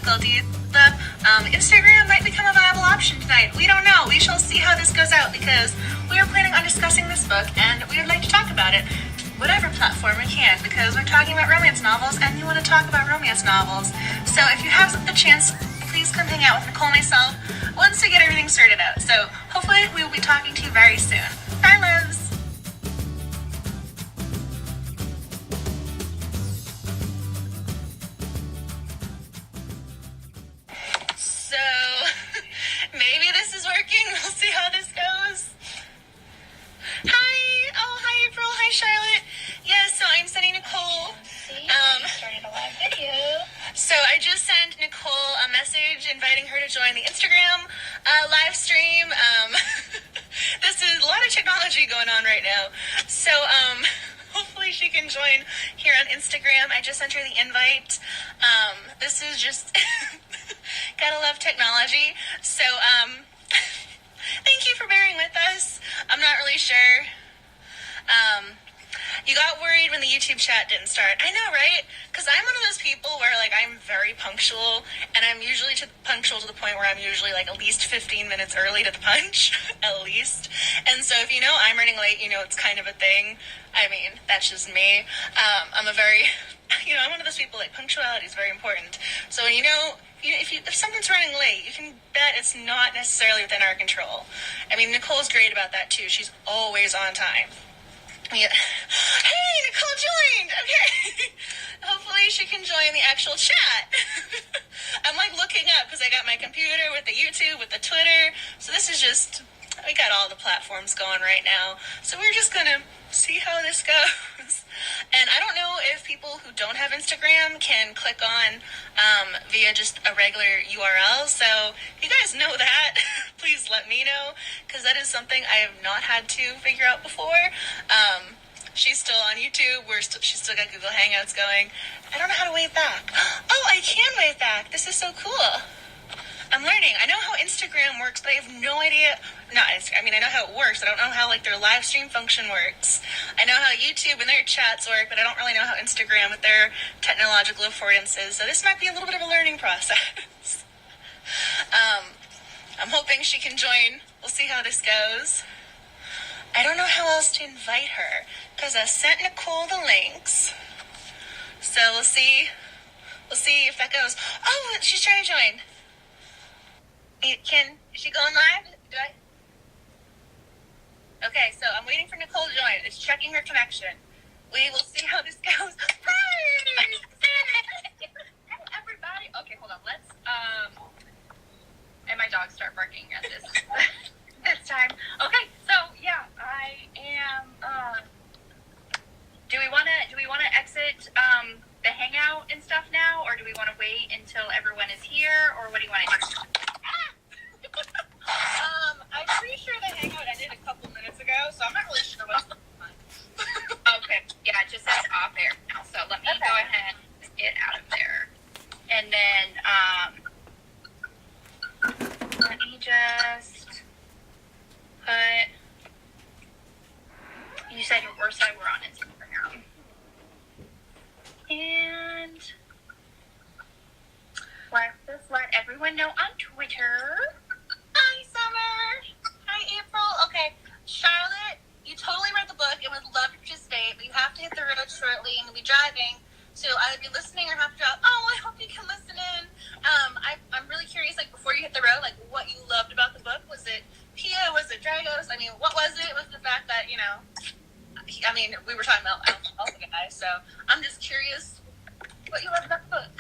difficulties, the Instagram might become a viable option tonight. We don't know. We shall see how this goes out, because we are planning on discussing this book, and we would like to talk about it whatever platform we can, because we're talking about romance novels, and we want to talk about romance novels. So if you have the chance, please come hang out with Nicole and myself once we get everything sorted out. So hopefully we will be talking to you very soon. Bye, loves! So, maybe this is working. We'll see how this goes. Hi! Oh, hi, April. Hi, Charlotte. Yes, so I'm sending Nicole. Started a live video. So I just sent Nicole a message inviting her to join the Instagram live stream. This is a lot of technology going on right now. So hopefully she can join here on Instagram. I just sent her the invite. This is just gotta love technology. So thank you for bearing with us. I'm not really sure. You got worried when the YouTube chat didn't start. I know, right? Because I'm one of those people where, like, I'm very punctual, and I'm usually punctual to the point where I'm usually, like, at least 15 minutes early to the punch, at least. And so if you know I'm running late, you know it's kind of a thing. I mean, that's just me. I'm a very, I'm one of those people, like, punctuality is very important. So, if something's running late, you can bet it's not necessarily within our control. I mean, Nicole's great about that, too. She's always on time. Yeah. Hey, Nicole joined! Okay. Hopefully she can join the actual chat. I'm like looking up because I got my computer with the YouTube, with the Twitter. So this is just, we got all the platforms going right now. So we're just going to see how this goes. And I don't know if people who don't have Instagram can click on via just a regular URL. So if you guys know that, please let me know, because that is something I have not had to figure out before. She's still on YouTube. She's still got Google Hangouts going. I don't know how to wave back. Oh, I can wave back. This is so cool. I'm learning. I know how Instagram works, but I have no idea. I know how it works. I don't know how, like, their live stream function works. I know how YouTube and their chats work, but I don't really know how Instagram with their technological affordances. So this might be a little bit of a learning process. I'm hoping she can join. We'll see how this goes. I don't know how else to invite her, because I sent Nicole the links. So we'll see if that goes. Oh, she's trying to join. Is she going live? Okay, so I'm waiting for Nicole to join. It's checking her connection. We will see how this goes. Hi! Hey, everybody. Okay, hold on. Let's, and my dogs start barking at this time. Okay, so, yeah, I am, do we want to exit, the hangout and stuff now, or do we want to wait until everyone is here, or what do you want to do? I'm pretty sure the hangout ended a couple minutes ago, so I'm not really sure what's going on. Okay, yeah, it just says off air now, so let me go ahead and get out of there. And then, let me just put, you said your worst side we're on Instagram. And let's let everyone know on Twitter. Hi, Summer. Hi, April. Okay, Charlotte, you totally read the book and would love to participate, but you have to hit the road shortly and you'll be driving. So either be listening or have to drop. Oh, I hope you can listen in. I'm really curious, like, before you hit the road, like, what you loved about the book. Was it Pia? Was it Dragos? I mean, what was it? Was the fact that, we were talking about alpha guys, so I'm just curious what you loved about the book.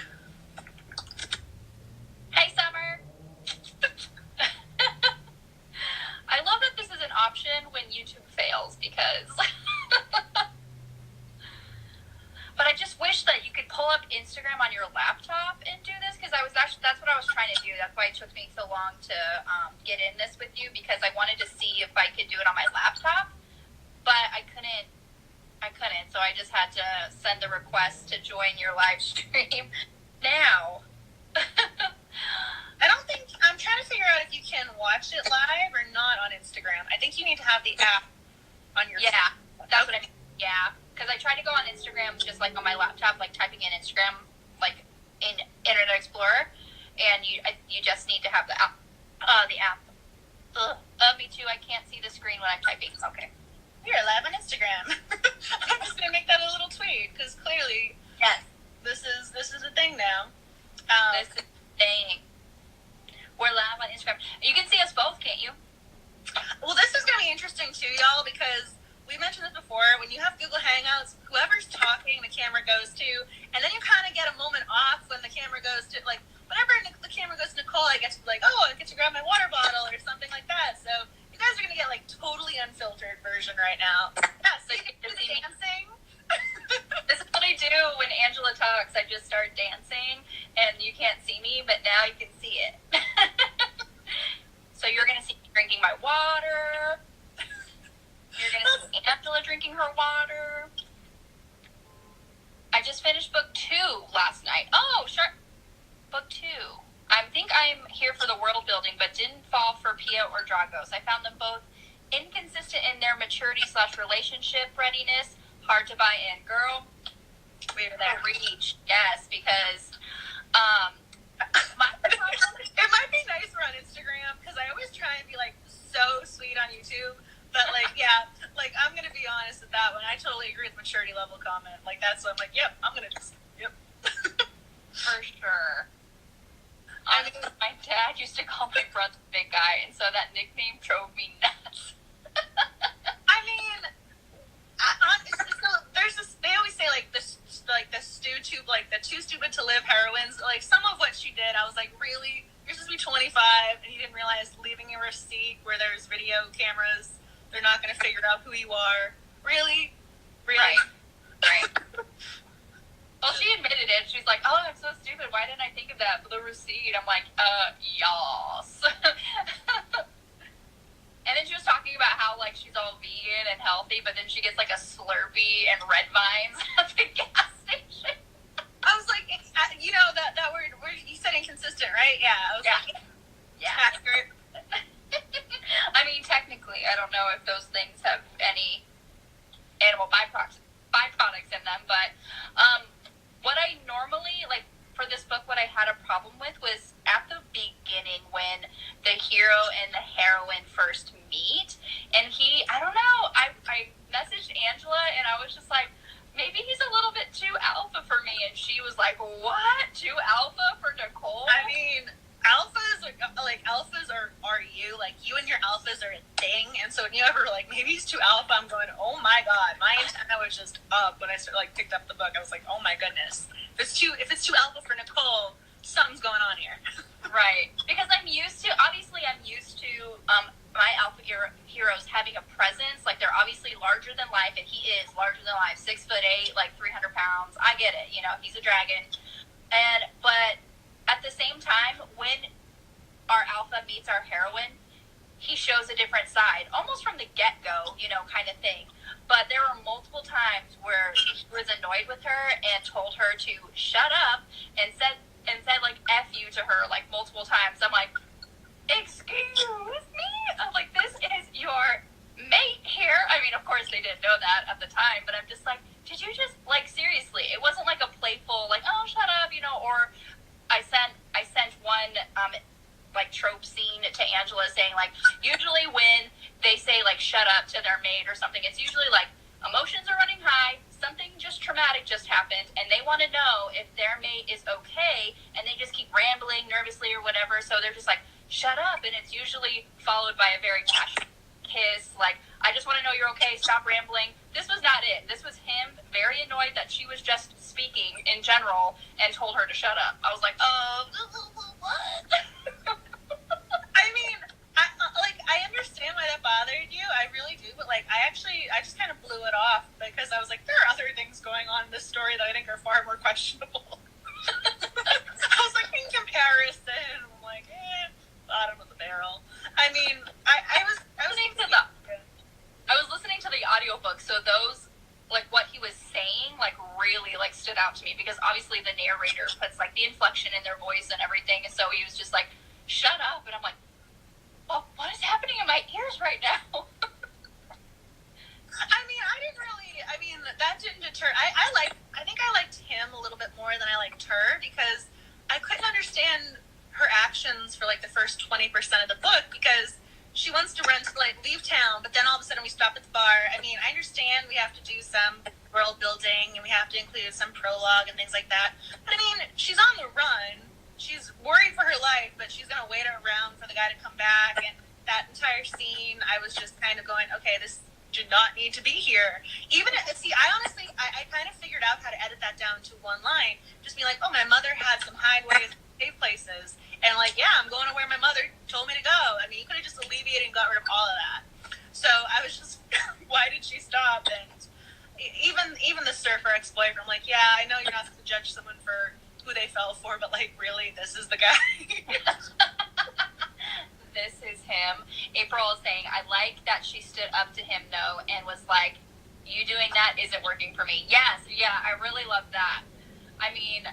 Hey, Summer. I love that this is an option when YouTube fails, because but I just wish that you could pull up Instagram on your laptop and do this, because that's what I was trying to do. That's why it took me so long to get in this with you, because I wanted to see if I could do it on my laptop, but I couldn't, so I just had to send the request to join your live stream now. I'm trying to figure out if you can watch it live or not on Instagram. I think you need to have the app on your phone. Yeah, that's what I mean. Yeah, because I tried to go on Instagram just like on my laptop, like typing in Instagram, like in Internet Explorer, and you just need to have the app. The app. Me too. I can't see the screen when I'm typing. Okay. We're live on Instagram. I'm just gonna make that a little tweet because clearly, yes, this is a thing now. This is a thing. We're live on Instagram. You can see us both, can't you? Well, this is gonna be interesting too, y'all, because we mentioned this before. When you have Google Hangouts, whoever's talking, the camera goes to, and then you kind of get a moment off when the camera goes to, like, whenever the camera goes to Nicole, I get to be like, oh, I get to grab my water bottle or something like that. So you guys are gonna get like totally unfiltered version right now. Yeah, so you can do the dancing. This is what I do when Angela talks. I just start dancing, and you can't see me, but now you can see it. So you're gonna see me drinking my water. You're going to see Angela drinking her water. I just finished book 2 last night. Oh, sure. Book 2. I think I'm here for the world building, but didn't fall for Pia or Dragos. I found them both inconsistent in their maturity/relationship readiness. Hard to buy in. Girl, we're that reach. Yes, because it might be nicer on Instagram because I always try and be like so sweet on YouTube. But, like, yeah, like, I'm going to be honest with that one. I totally agree with maturity level comment. Like, that's what I'm like, yep, I'm going to just, yep. For sure. Honestly, my dad used to call my brother Big Guy, and so that nickname drove me nuts. I mean, so there's this, they always say, like, the too stupid to live heroines. Like, some of what she did, I was like, really? You're supposed to be 25, and you didn't realize leaving a receipt where there's video cameras, they're not going to figure out who you are. Really? Really? Right. Well, she admitted it. She's like, oh, I'm so stupid. Why didn't I think of that for the receipt? I'm like, yas. And then she was talking about how, like, she's all vegan and healthy, but then she gets, like, a Slurpee and Red Vines at the gas station. I was like, you know, that word you said inconsistent, right? Yeah. I was like, yeah. Accurate. I mean, technically, I don't know if those things have any animal byproducts in them, but what I normally, like, for this book, what I had a problem with was at the beginning when the hero and the heroine first meet, and I don't know, I messaged Angela, and I was just like, maybe he's a little bit too alpha for me, and she was like, what? Too alpha for Nicole? I mean, alphas are you, like, you and your alphas are a thing, and so when you ever like, maybe he's too alpha, I'm going, oh my god, my antenna was just up when I picked up the book. I was like, oh my goodness, if it's too alpha for Nicole, something's going on here. Right, because I'm used to my alpha heroes having a presence. Like, they're obviously larger than life, and he is larger than life, 6'8", like 300 pounds. I get it, you know, he's a dragon, but at the same time, when our alpha meets our heroine, he shows a different side, almost from the get-go, you know, kind of thing. But there were multiple times where he was annoyed with her and told her to shut up and said like F you to her, like, multiple times. I'm like, excuse me? I'm like, this is your mate here. I mean, of course they didn't know that at the time, but I'm just like, did you just, like, seriously? It wasn't like a playful, like, oh, shut up, you know, or I sent one, like, trope scene to Angela saying, like, usually when they say, like, shut up to their mate or something, it's usually, like, emotions are running high, something just traumatic just happened, and they want to know if their mate is okay, and they just keep rambling nervously or whatever, so they're just like, shut up, and it's usually followed by a very passionate kiss, like, I just want to know you're okay, stop rambling. This was not it. This was him very annoyed that she was just speaking in general and told her to shut up. I was like, what? I mean, I understand why that bothered you. I really do. But, like, I just kind of blew it off because I was like, there are other things going on in this story that I think are far more questionable. I was like, in comparison, I'm like, bottom of the barrel. I mean, I was listening to the audiobook, so those, like, what he was saying, like, really, like, stood out to me, because obviously the narrator puts, like, the inflection in their voice and everything, and so he was just like, shut up, and I'm like, well, what is happening in my ears right now? That didn't deter. I think I liked him a little bit more than I liked her, because I couldn't understand actions for like the first 20% of the book because she wants to run to like leave town, but then all of a sudden we stop at the bar. I mean, I understand we have to do some world building and we have to include some prologue and things like that. But I mean, she's on the run. She's worried for her life, but she's going to wait around for the guy to come back. And that entire scene, I was just kind of going, okay, this did not need to be here. Even, see, I honestly, I kind of figured out how to edit that down to one line. Just be like, oh, my mother had some hideaways, safe places. And like, yeah, I'm going to where my mother told me to go. I mean, you could have just alleviated and got rid of all of that. So I was just, why did she stop? And even the surfer ex-boyfriend, I'm like, yeah, I know you're not supposed to judge someone for who they fell for, but like, really, this is the guy. This is him. April is saying, I like that she stood up to him, though, and was like, you doing that isn't working for me. Yes, yeah, I really love that. I mean,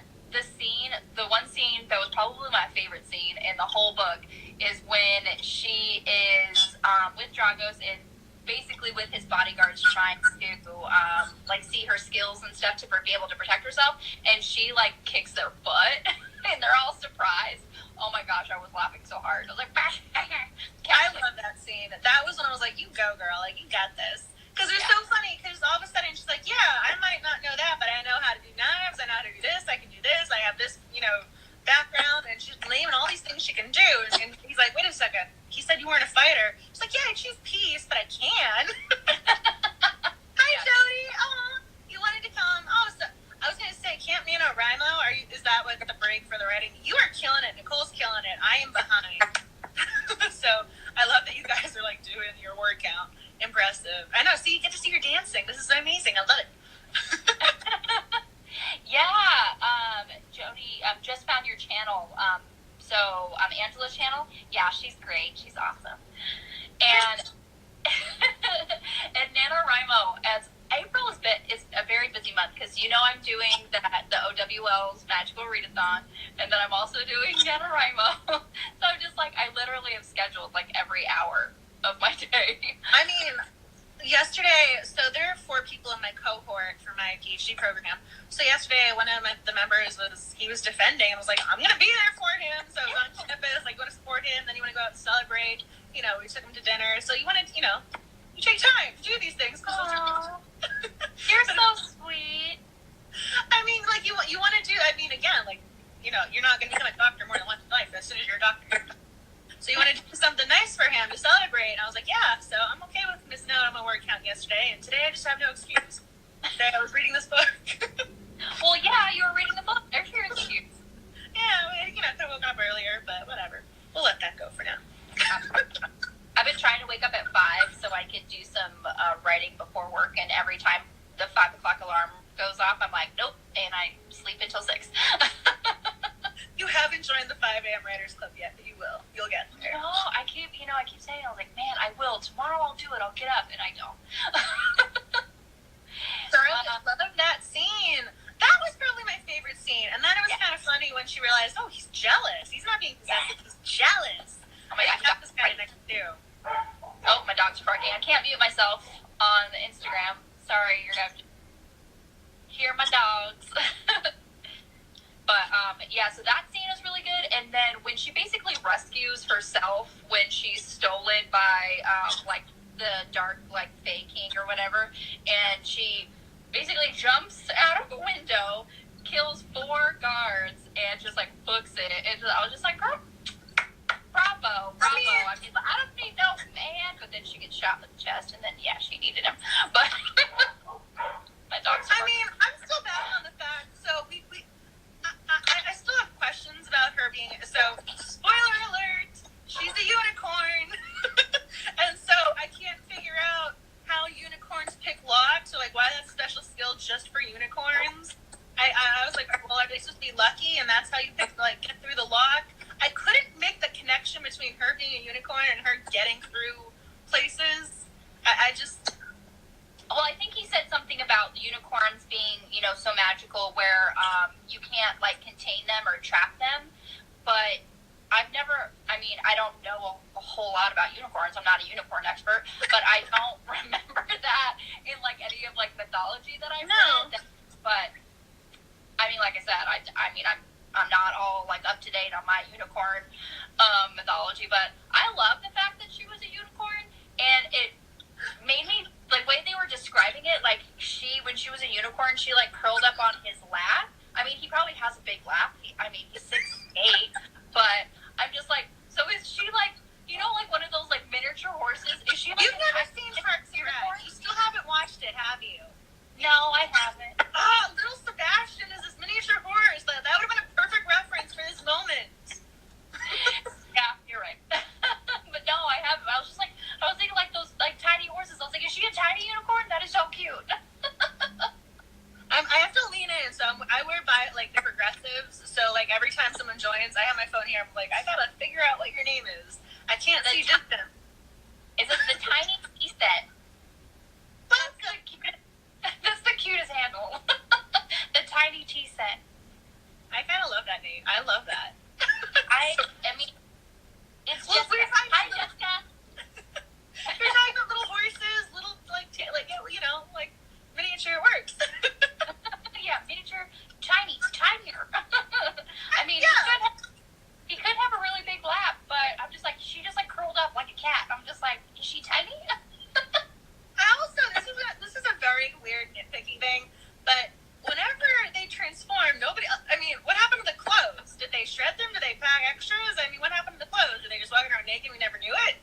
the one scene that was probably my favorite scene in the whole book is when she is with Dragos and basically with his bodyguards trying to like see her skills and stuff to be able to protect herself, and she like kicks their butt and they're all surprised. Oh my gosh, I was laughing so hard. I was like, I love that scene. That was when I was like, you go, girl. Like, you got this. Because they're so funny. Because all of a sudden she's like, yeah, I might not know that, but I know how to do knives. I know how to do this. I can do this. I have this, background. And she's naming all these things she can do. And he's like, wait a second. He said you weren't a fighter. She's like, yeah, I choose peace, but I can. Hi, Jody. Oh, you wanted to come. Oh, so I was going to say, Camp NaNoWriMo, is that what the break for the writing? You are killing it. Nicole's killing it. I am behind. So I love that you guys are like doing your word count. Impressive. I know. See, you get to see her dancing. This is amazing. I love it. Yeah. Jody, just found your channel. So Angela's channel. Yeah, she's great. She's awesome. And and NaNoWriMo, as April is a very busy month because I'm doing the OWL's Magical Readathon, and then I'm also doing NaNoWriMo. So I'm just like, I literally have scheduled like every hour of my day. I mean, yesterday, so there are 4 people in my cohort for my PhD program. So yesterday, one of the members was defending. I was like, I'm going to be there for him. So I was on campus, like, going to support him. Then you want to go out and celebrate. We took him to dinner. So you want to, you take time to do these things. You're so sweet. I mean, like, you want to do, again, like, you're not going to become a doctor more than once in life as soon as you're a doctor. So you want to do something nice for him to celebrate. And I was like, yeah, so I'm okay with missing out on my word count yesterday. And today I just have no excuse. Today I was reading this book. Well, yeah, you were reading the book. There's your excuse. Yeah, I could have woken up earlier, but whatever. We'll let that go for now. I've been trying to wake up at 5 so I could do some writing before work. And every time the 5 o'clock alarm goes off, I'm like, nope. And I sleep until 6. You haven't joined the 5 a.m. Writers Club yet, but you will. You'll get there. No, I keep saying, I was like, man, I will. Tomorrow I'll do it. I'll get up, and I don't. Thoroughly love that scene. That was probably my favorite scene. And then it was kind of funny when she realized, oh, he's jealous. He's not being possessive. He's jealous. Oh my gosh. I got this guy next to. Oh, my dog's barking. I can't mute myself on the Instagram. Sorry, you're going to have to hear my dogs. But, yeah, so that scene is really good. And then when she basically rescues herself when she's stolen by, the Dark, Fae King or whatever, and she basically jumps out of the window, kills 4 guards, and just, books it. And I was just like, girl, bravo. I mean, I don't need no man. But then she gets shot in the chest, and then, yeah, she needed him. But my dog's barking. I mean, I'm still back on the fact, so I still have questions about her being, so, spoiler alert, she's a unicorn, and so I can't figure out how unicorns pick locks, or, why that's a special skill just for unicorns. I was like, well, are they supposed to be lucky, and that's how you pick, get through the lock? I couldn't make the connection between her being a unicorn and her getting through places. I just... Well, I think he said something about the unicorns being, so magical where you can't, contain them or trap them. But I don't know a whole lot about unicorns. I'm not a unicorn expert. But I don't remember that in, any of, mythology that I've read. But, like I said, I'm I'm not all like up to date on my unicorn mythology, but I love the fact that she was a unicorn, and it made me like way they were describing it. Like when she was a unicorn, she like curled up on his lap. I mean, he probably has a big lap. He's 6'8", but I'm just like, so is she like, like one of those like miniature horses? Is she? Like, you've never seen Parks and Rec? You still haven't watched it, have you? No, I haven't. Little Sebastian is this miniature horse. That would have been a perfect reference for this moment. Yeah, you're right. But no, I haven't. I was thinking like those like tiny horses. I was like, is she a tiny unicorn? That is so cute. I have to lean in, so I wear like the progressives. So like every time someone joins, I have my phone here. I'm like, I gotta figure out what your name is. I can't see distance. Is it the tiny tea set? That's the cutest handle. The tiny tea set. I kind of love that name. I love that. I mean, it's just. Hi, Jessica. We're talking about little horses, little like miniature. It works. Yeah, miniature, tinier. I mean, yeah. he could have a really big lap, but I'm just like, she just like curled up like a cat. I'm just like, is she tiny? This is a very weird nitpicky thing, but whenever they transform, what happened to the clothes? Did they shred them? Did they pack extras? I mean, what happened to the clothes? Did they just walk around naked and we never knew it?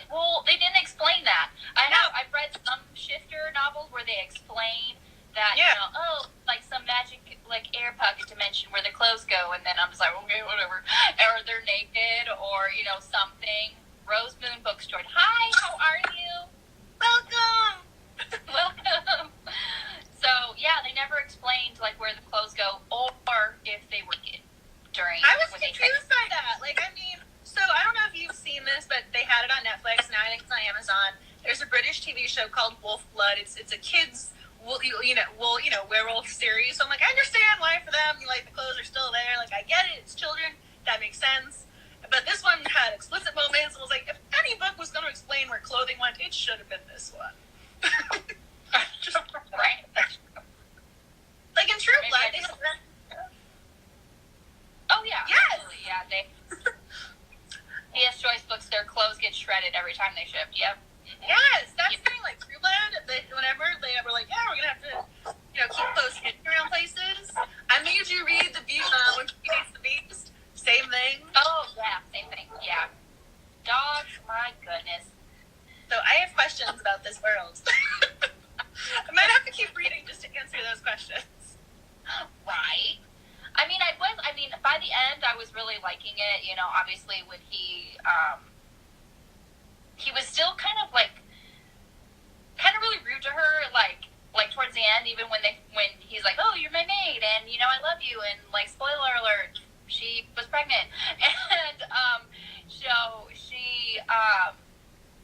Well, they didn't explain that. I've read some shifter novels where they explain that, like some magic, like air pocket dimension where the clothes go, and then I'm just like, okay, whatever. Or they're naked, or, something. Rose Moon Bookstore. Hi, how are you? Welcome! Welcome. So, yeah, they never explained, like, where the clothes go, or if they were naked during... I was confused by that. So I don't know if you've seen this, but they had it on Netflix, now I think it's on Amazon. There's a British TV show called Wolf Blood. It's a kid's, werewolf series. So I'm like, I understand why for them, the clothes are still there. Like, I get it, it's children. That makes sense. But this one had explicit moments. And was like, if any book was going to explain where clothing went, it should have been this one. Right. Like in True Blood, they have... Oh, yeah. Yes! Absolutely. Yeah, P.S. Joyce books, their clothes get shredded every time they ship. Yep. Yes, that's the thing, like True Blood, whenever they were like, yeah, we're going to have to, keep those hidden around places. I made you read When Beauty Meets the Beast. Same thing. Oh, yeah, same thing. Yeah. Dogs, my goodness. So I have questions about this world. I might have to keep reading just to answer those questions. Right. By the end, I was really liking it. Obviously when he was still kind of really rude to her, like towards the end, even when he's like, oh, you're my maid, and I love you, and like spoiler alert, she was pregnant, and so she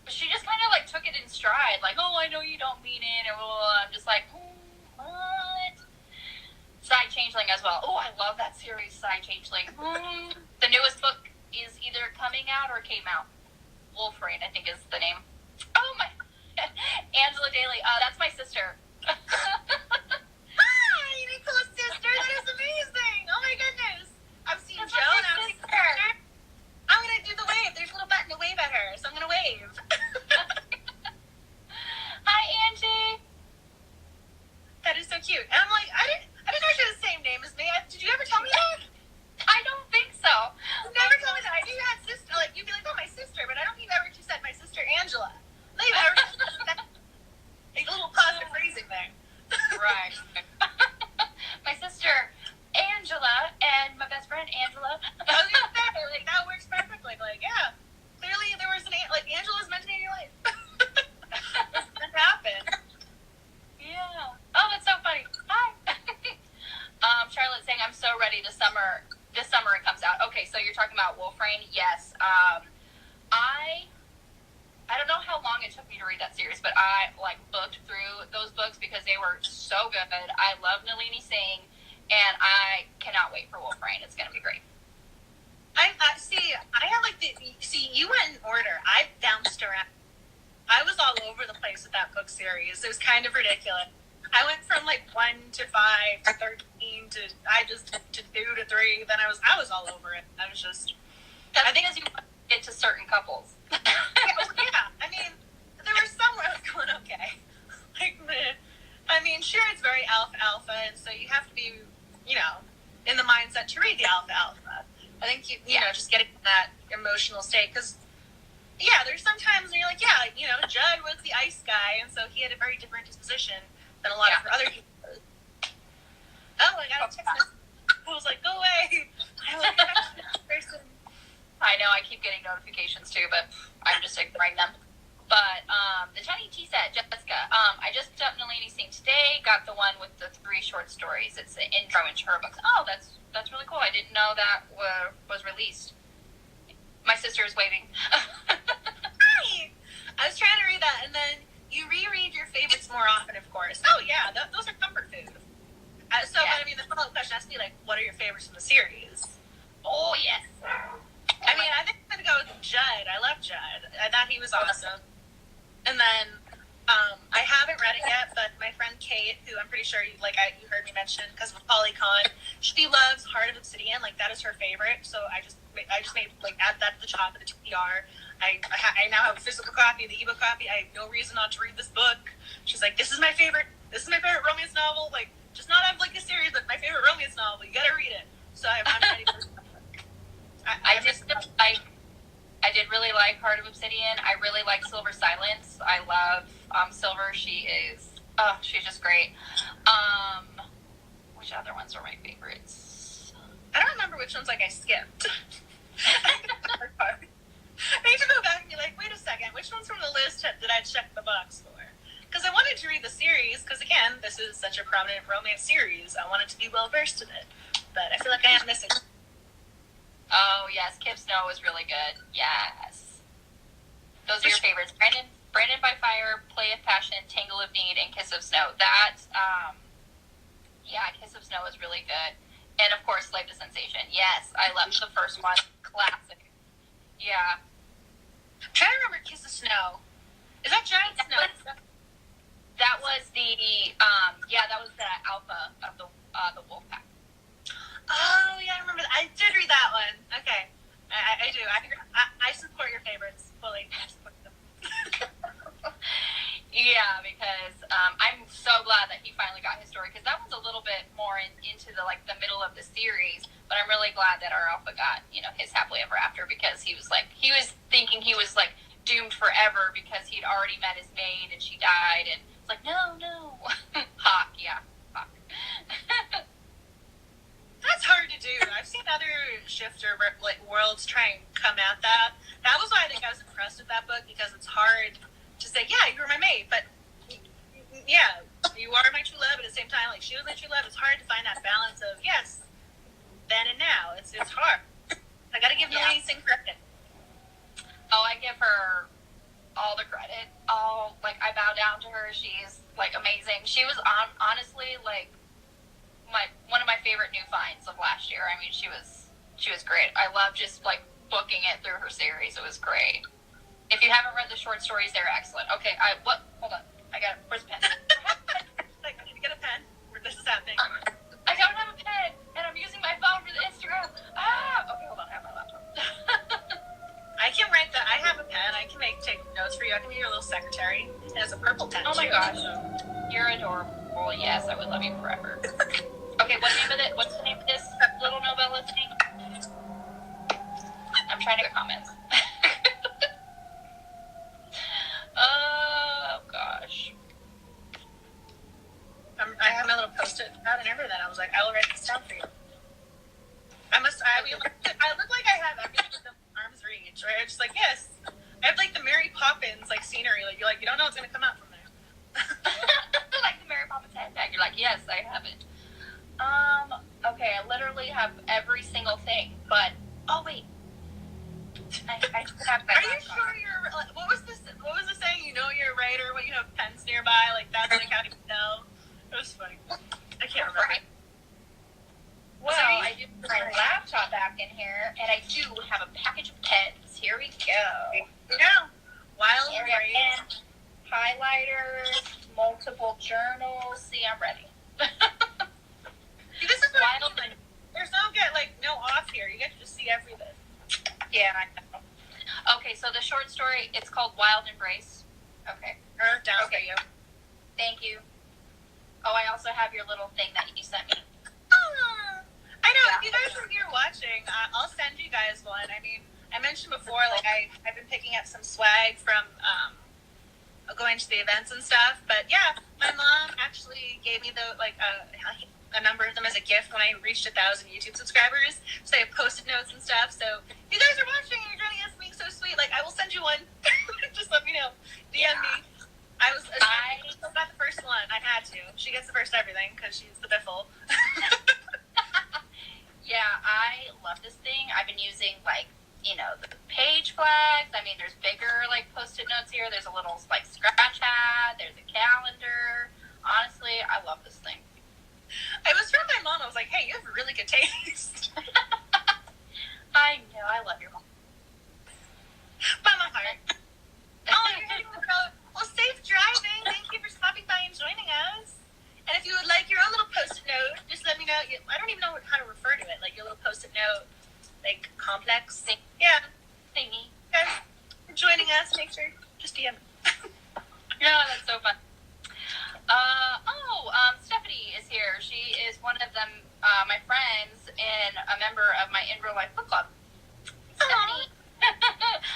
just kind of like took it in stride, like, oh, I know you don't mean it, and I'm just like, what? Side Changeling as well. Oh, I love that series, Side Changeling. The newest book is either coming out or came out. Wolfrain, I think, is the name. Oh, my... Angela Daly. That's my sister. Hi, Nicola's sister. That is amazing. Oh, my goodness. I've seen Joe and I've seen her. I'm going to do the wave. There's a little button to wave at her, so I'm going to wave. Hi, Angie. That is so cute. And I'm like, I didn't know she had the same name as me. Did you ever tell me that? I don't think so. You never told me that. I knew you had sister. Like, you'd be like, oh, my sister. But I don't think you ever just said my sister Angela. Like, a little positive phrasing there. Right. My sister Angela and my best friend Angela. I was going to say, like, that works perfectly. Like, yeah. Clearly there was Angela's meant to be in your life. That's meant to happen. Yeah. Oh, that's so funny. Hi. Charlotte saying, I'm so ready. This summer it comes out. Okay, so you're talking about Wolfrain. Yes. I don't know how long it took me to read that series, but I booked through those books because they were so good. I love Nalini Singh, and I cannot wait for Wolfrain. It's going to be great. You went in order. I bounced around. I was all over the place with that book series. It was kind of ridiculous. I went from like 1 to 5 to 13 to 2 to 3. Then I was all over it. I was just. I think as you get to certain couples. yeah. I mean, there were some where I was going okay. Like, I mean, sure, it's very alpha, and so you have to be, you know, in the mindset to read the alpha. I think you know, just getting in that emotional state, because yeah, there's sometimes when you're like, yeah, you know, Judd was the ice guy, and so he had a very different disposition than a lot of other people. Oh, I got a text message. I was like, go away. I was like, person. I know, I keep getting notifications too, but I'm just ignoring them. But the Chinese tea set, Jessica, I just picked up Nalini's thing today, got the one with the 3 short stories. It's the intro into her books. Oh, that's really cool. I didn't know that was released. My sister is waiting. Hi! I was trying to read that, and then you reread your favorites more often, of course. Oh, yeah, those are comfort food. But I mean, the follow-up question has to be like, what are your favorites from the series? Oh, yes. I mean, I think I'm going to go with Judd. I love Judd. I thought he was awesome. And then, I haven't read it yet, but my friend Kate, who I'm pretty sure you heard me mention because of PolyCon, she loves Heart of Obsidian. Like, that is her favorite. So I just made, like, add that to the top of the TBR. I now have a physical copy, the ebook copy. I have no reason not to read this book. She's like, this is my favorite romance novel. Like, just not have, like, a series, but my favorite romance novel. You gotta read it. So I'm ready for this. I did really like Heart of Obsidian. I really like Silver Silence. I love Silver. She's just great. Which other ones are my favorites? I don't remember which ones, like, I skipped. I need to go back and be like, wait a second, which ones from the list did I check the box for? Because I wanted to read the series, because, again, this is such a prominent romance series. I wanted to be well-versed in it. But I feel like I am missing. Oh, yes. Kip Snow was really good. Yes. Those are your favorites. Brandon by Fire, Play of Passion, Tangle of Need, and Kiss of Snow. That, Kiss of Snow is really good. And, of course, Slave to Sensation. Yes, I loved the first one. Classic. Yeah. I'm trying to remember Kiss of Snow. Is that Giant Snow? That was the, that was the alpha of the wolf pack. Oh, yeah, I remember that. I did read that one. Okay. I do. I support your favorites fully. I support them. Yeah, because I'm so glad that he finally got his story, because that one's a little bit more into the middle of the series, but I'm really glad that our alpha got, his happily ever after, because he was thinking he was doomed forever because he'd already met his maid and she died, and it's like, no. Hawk, yeah. Hawk. That's hard to do. I've seen other shifter worlds try and come at that. That was why I think I was impressed with that book, because it's hard to say, yeah, you were my mate, but yeah, you are my true love, but at the same time, like, she was my true love. It's hard to find that balance of, yes, then and now. It's hard. I gotta give Nalini some credit. Oh, I give her all the credit. I bow down to her. She's, amazing. She was, honestly, one of my favorite new finds of last year. I mean, she was great. I love just, booking it through her series. It was great. If you haven't read the short stories, they're excellent. Okay, hold on. Where's the pen? I need to get a pen. This is happening. I don't have a pen, and I'm using my phone for the Instagram. Okay, hold on. I have my laptop. I can write that. I have a pen. I can take notes for you. I can be your little secretary. It has a purple pen. Oh my gosh. You're adorable. Yes, I would love you forever. Okay, what's the name of this little novella thing? I'm trying to get comments. Oh, gosh. I have my little post-it pad and everything. I was like, I will write this down for you. I look like I have everything within arm's reach, right? I'm just like, yes. I have, the Mary Poppins, scenery. You don't know what's going to come out from there. Like the Mary Poppins handbag. You're like, yes, I have it. Okay, I literally have every single thing, but, oh, wait. I have my Are you sure you're, what was the saying? You know you're a writer when you have pens nearby? That's, how do you know? It was funny. I can't remember. Right. Well, I do put my laptop back in here, and I do have a package of pens. Here we go. Yeah. Wild Here we Brave. have highlighters, multiple journals. See, I'm ready. See, this is what I Wild. mean. There's no off here. You get to just see everything. Yeah, I know. Okay, so the short story, it's called Wild Embrace. Okay. Down for you. Thank you. Oh, I also have your little thing that you sent me. I know. Yeah. If you guys are here watching, I'll send you guys one. I mean, I mentioned before, like, I've been picking up some swag from going to the events and stuff. But yeah, my mom actually gave me a number of them as a gift when I reached 1,000 YouTube subscribers. So I have Post-it notes and stuff. So if you guys are watching and you're joining us, being so sweet, like, I will send you one. Just let me know. DM me. I got the first one. I had to. She gets the first everything because she's the biffle. Yeah, I love this thing. I've been using, like, you know, the page flags. I mean, there's bigger, like, Post-it notes here. There's a little, like, scratch pad. There's a calendar. Honestly, I love this thing. I was from my mom. I was like, hey, you have really good taste. I know. I love your mom. Mama heart. Oh, you're heading to the road. Well, safe driving. Thank you for stopping by and joining us. And if you would like your own little Post-it note, just let me know. I don't even know how to refer to it. Like your little Post-it note, like complex. Yeah. Thingy. Guys, for joining us. Make sure just DM. Yeah, that's so fun. Stephanie is here. She is one of them, my friends and a member of my In Real Life book club. Stephanie.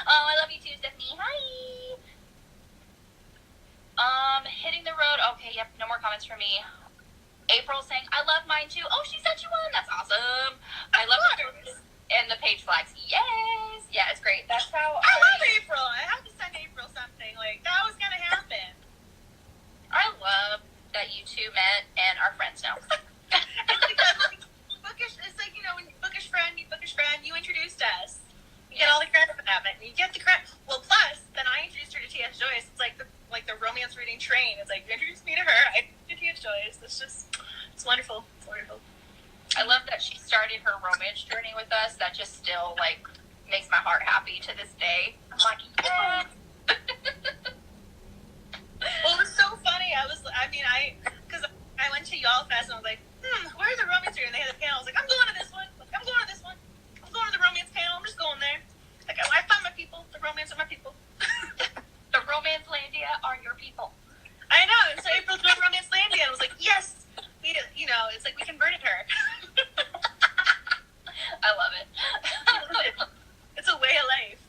Oh, I love you too, Stephanie. Hi. Hitting the road. Okay, yep, no more comments from me. April saying, I love mine too. Oh, she sent you one. That's awesome. I love it. And the page flags. Yes. Yeah, it's great. That's how I love April. I have to send April something. Like, that was going to happen. I love that you two met and are friends now. It's like, you know, when bookish friend, you introduced us. You get all the credit for that, and you get the credit. Well, plus, then I introduced her to T.S. Joyce. It's like the romance reading train. It's like, you introduced me to her, I did T.S. Joyce. It's wonderful. It's wonderful. I love that she started her romance journey with us. That just still, like, makes my heart happy to this day. I'm like, yeah. Well, it was so funny. Because I went to Y'all Fest and I was like, where are the romance here? And they had a panel. I was like, I'm going to this one. I'm going to this one. I'm going to the romance panel. I'm just going there. Like, I found my people. The romance are my people. The Romance Landia are your people. I know. And so April joined Romance Landia and I was like, yes. It's like we converted her. I love it. It's a way of life.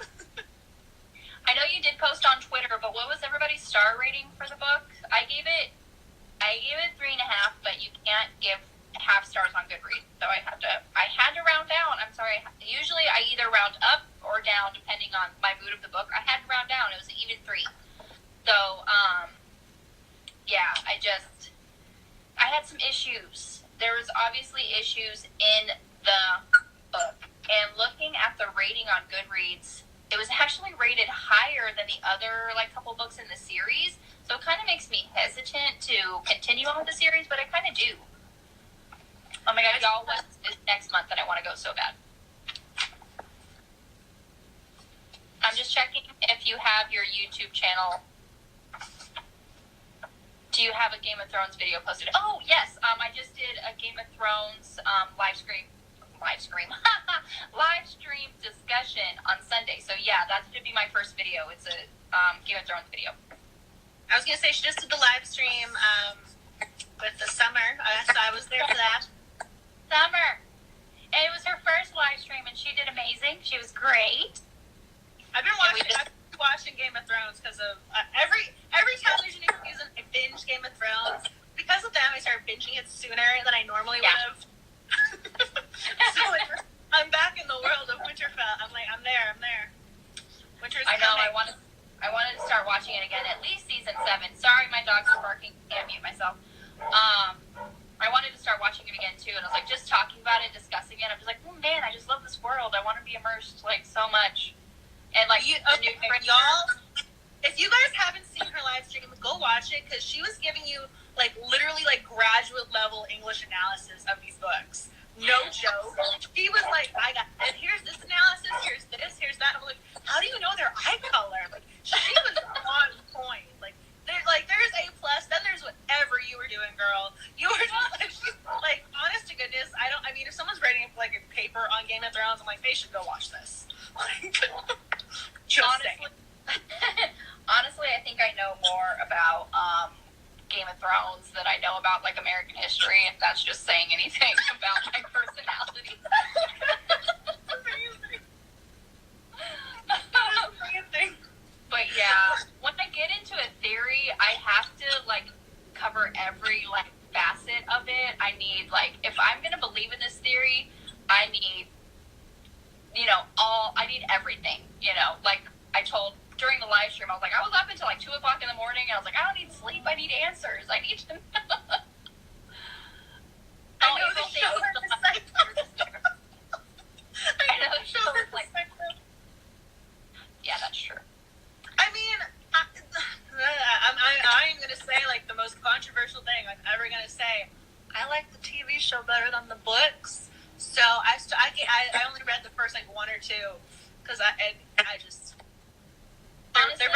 I know you did post on Twitter, but what was everybody's star rating for the book? I gave it 3.5, but you can't give half stars on Goodreads, so I had to round down. I'm sorry. Usually I either round up or down depending on my mood of the book. I had to round down. It was an even 3. So, yeah, I had some issues. There was obviously issues in the book, and looking at the rating on Goodreads, it was actually rated higher than the other, like, couple books in the series, so it kind of makes me hesitant to continue on with the series, but I kind of do. Oh my god, y'all, West is next month, and I want to go so bad. I'm just checking if you have your YouTube channel. Do you have a Game of Thrones video posted? Oh, yes. I just did a Game of Thrones live stream discussion on Sunday. So, yeah, that should be my first video. It's a Game of Thrones video. I was going to say, she just did the live stream with the Summer. So I was there for that. Summer. And it was her first live stream, and she did amazing. She was great. I've been watching Game of Thrones because of every television season I binge Game of Thrones. Because of them, I started binging it sooner than I normally would have. So I'm back in the world of Winterfell. I'm like, I'm there. Winter's I know. coming. I wanted to start watching it again. At least season 7. Sorry, my dogs are barking. Can't mute myself. I wanted to start watching it again too, and I was like, just talking about it, discussing it. I'm just like, oh man, I just love this world. I want to be immersed like so much. And like y'all, if you guys haven't seen her live stream, go watch it because she was giving you like literally like graduate level English analysis of these books. No joke. She was like, and here's this analysis, here's this, here's that. I'm like, how do you know their eye color? Like, she was on point. Like there's A+, then on Game of Thrones. I'm like, they should go watch this. Like, just saying. Honestly, I think I know more about Game of Thrones than I know about like American history, if that's just saying anything about my personality. Amazing. But yeah, when I get into a theory, I have to like cover every like facet of it. I need like, if I'm gonna believe in this theory, I need, I need everything. Like I told during the live stream, I was like, I was up until like 2 o'clock in the morning, and I was like, I don't need sleep, I need answers. I need to know. I know the show has a I know the show is like, yeah, that's true. I mean, I'm going to say, like, the most controversial thing I'm ever going to say. I like the TV show better than the books. So I only read the first, like, 1 or 2. Because I just... Honestly,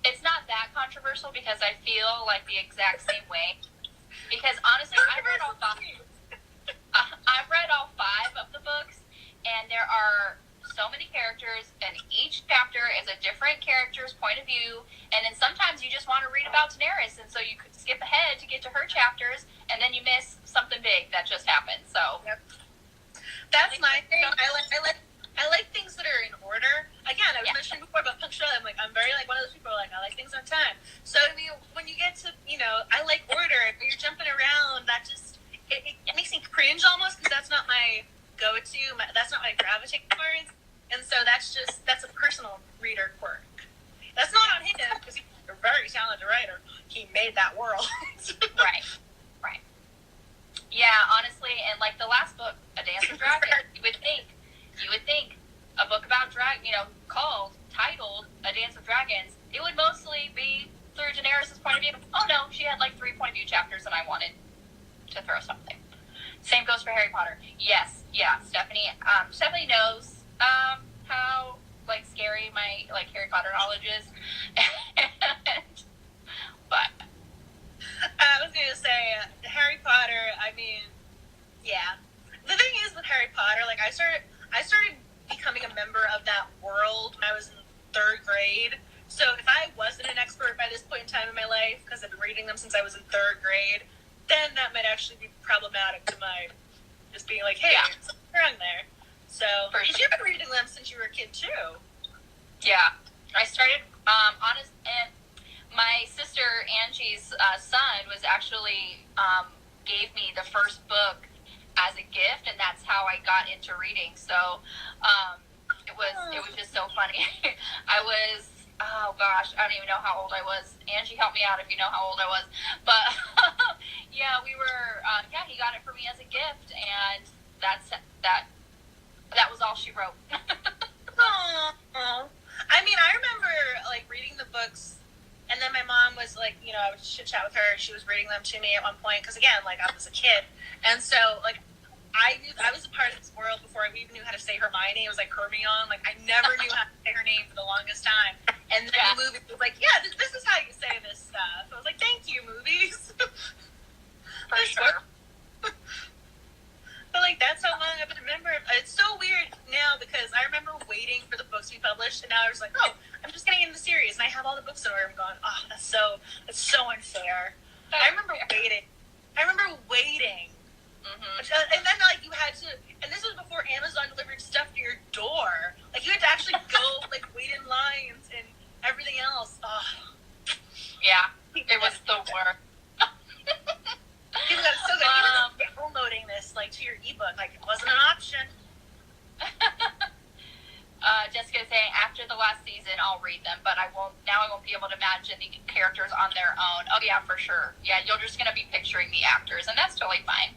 it's not that controversial because I feel like the exact same way. Because honestly, I've read all 5 of the books, and there are so many characters, and each chapter is a different character's point of view, and then sometimes you just want to read about Daenerys, and so you could skip ahead to get to her chapters, and then you miss something big that just happened. So that's my thing. I like things that are in order. Again, I was mentioning before about punctuality. I'm very like one of those people like I like things on time. So I mean, when you get to I like order. If you're jumping around, that just it makes me cringe almost because that's not my go-to. That's not what I gravitate towards. And so that's a personal reader quirk. That's not on him because he's a very talented writer. He made that world. Right. Yeah, honestly, and like the last book, A Dance with Dragons, you would think a book about titled A Dance with Dragons, it would mostly be through Daenerys' point of view. Oh no, she had like 3 point of view chapters and I wanted to throw something. Same goes for Harry Potter. Yes, yeah, Stephanie knows how like scary my like Harry Potter knowledge is. But I was gonna say Harry Potter. I mean, yeah. The thing is with Harry Potter, like I started becoming a member of that world when I was in 3rd grade. So if I wasn't an expert by this point in time in my life, because I've been reading them since I was in 3rd grade, then that might actually be problematic to my just being like, hey, it's wrong there. So, because you've been reading them since you were a kid too. Yeah, I started and my sister Angie's son was actually gave me the first book as a gift, and that's how I got into reading. So it was just so funny. I was, oh gosh, I don't even know how old I was. Angie, help me out if you know how old I was. But yeah, we were he got it for me as a gift, and that was all she wrote. Aww. I mean, I remember like reading the books, and then my mom was like, I would chit chat with her. She was reading them to me at one point because again, like I was a kid, and so like I knew I was a part of this world before I even knew how to say Hermione. It was like Hermione. Like I never knew how to say her name for the longest time, and then the movie was like, yeah, this is how you say this stuff. I was like, thank you, movies. For sure. But like that's how long I've been a member. It's so weird now because I remember waiting for the books to be published, and now I was like, oh, I'm just getting into the series, and I have all the books in order. I'm going, oh, that's so unfair. I remember waiting. Mm-hmm. And then like you had to, and this was before Amazon delivered stuff to your door. Like you had to actually go like wait in lines and everything else. Oh. Yeah, it was the worst. People got so good. Even downloading this like to your ebook, like it wasn't an option. Jessica's saying after the last season I'll read them, but I won't be able to imagine the characters on their own. Oh yeah, for sure. Yeah, you're just gonna be picturing the actors, and that's totally fine.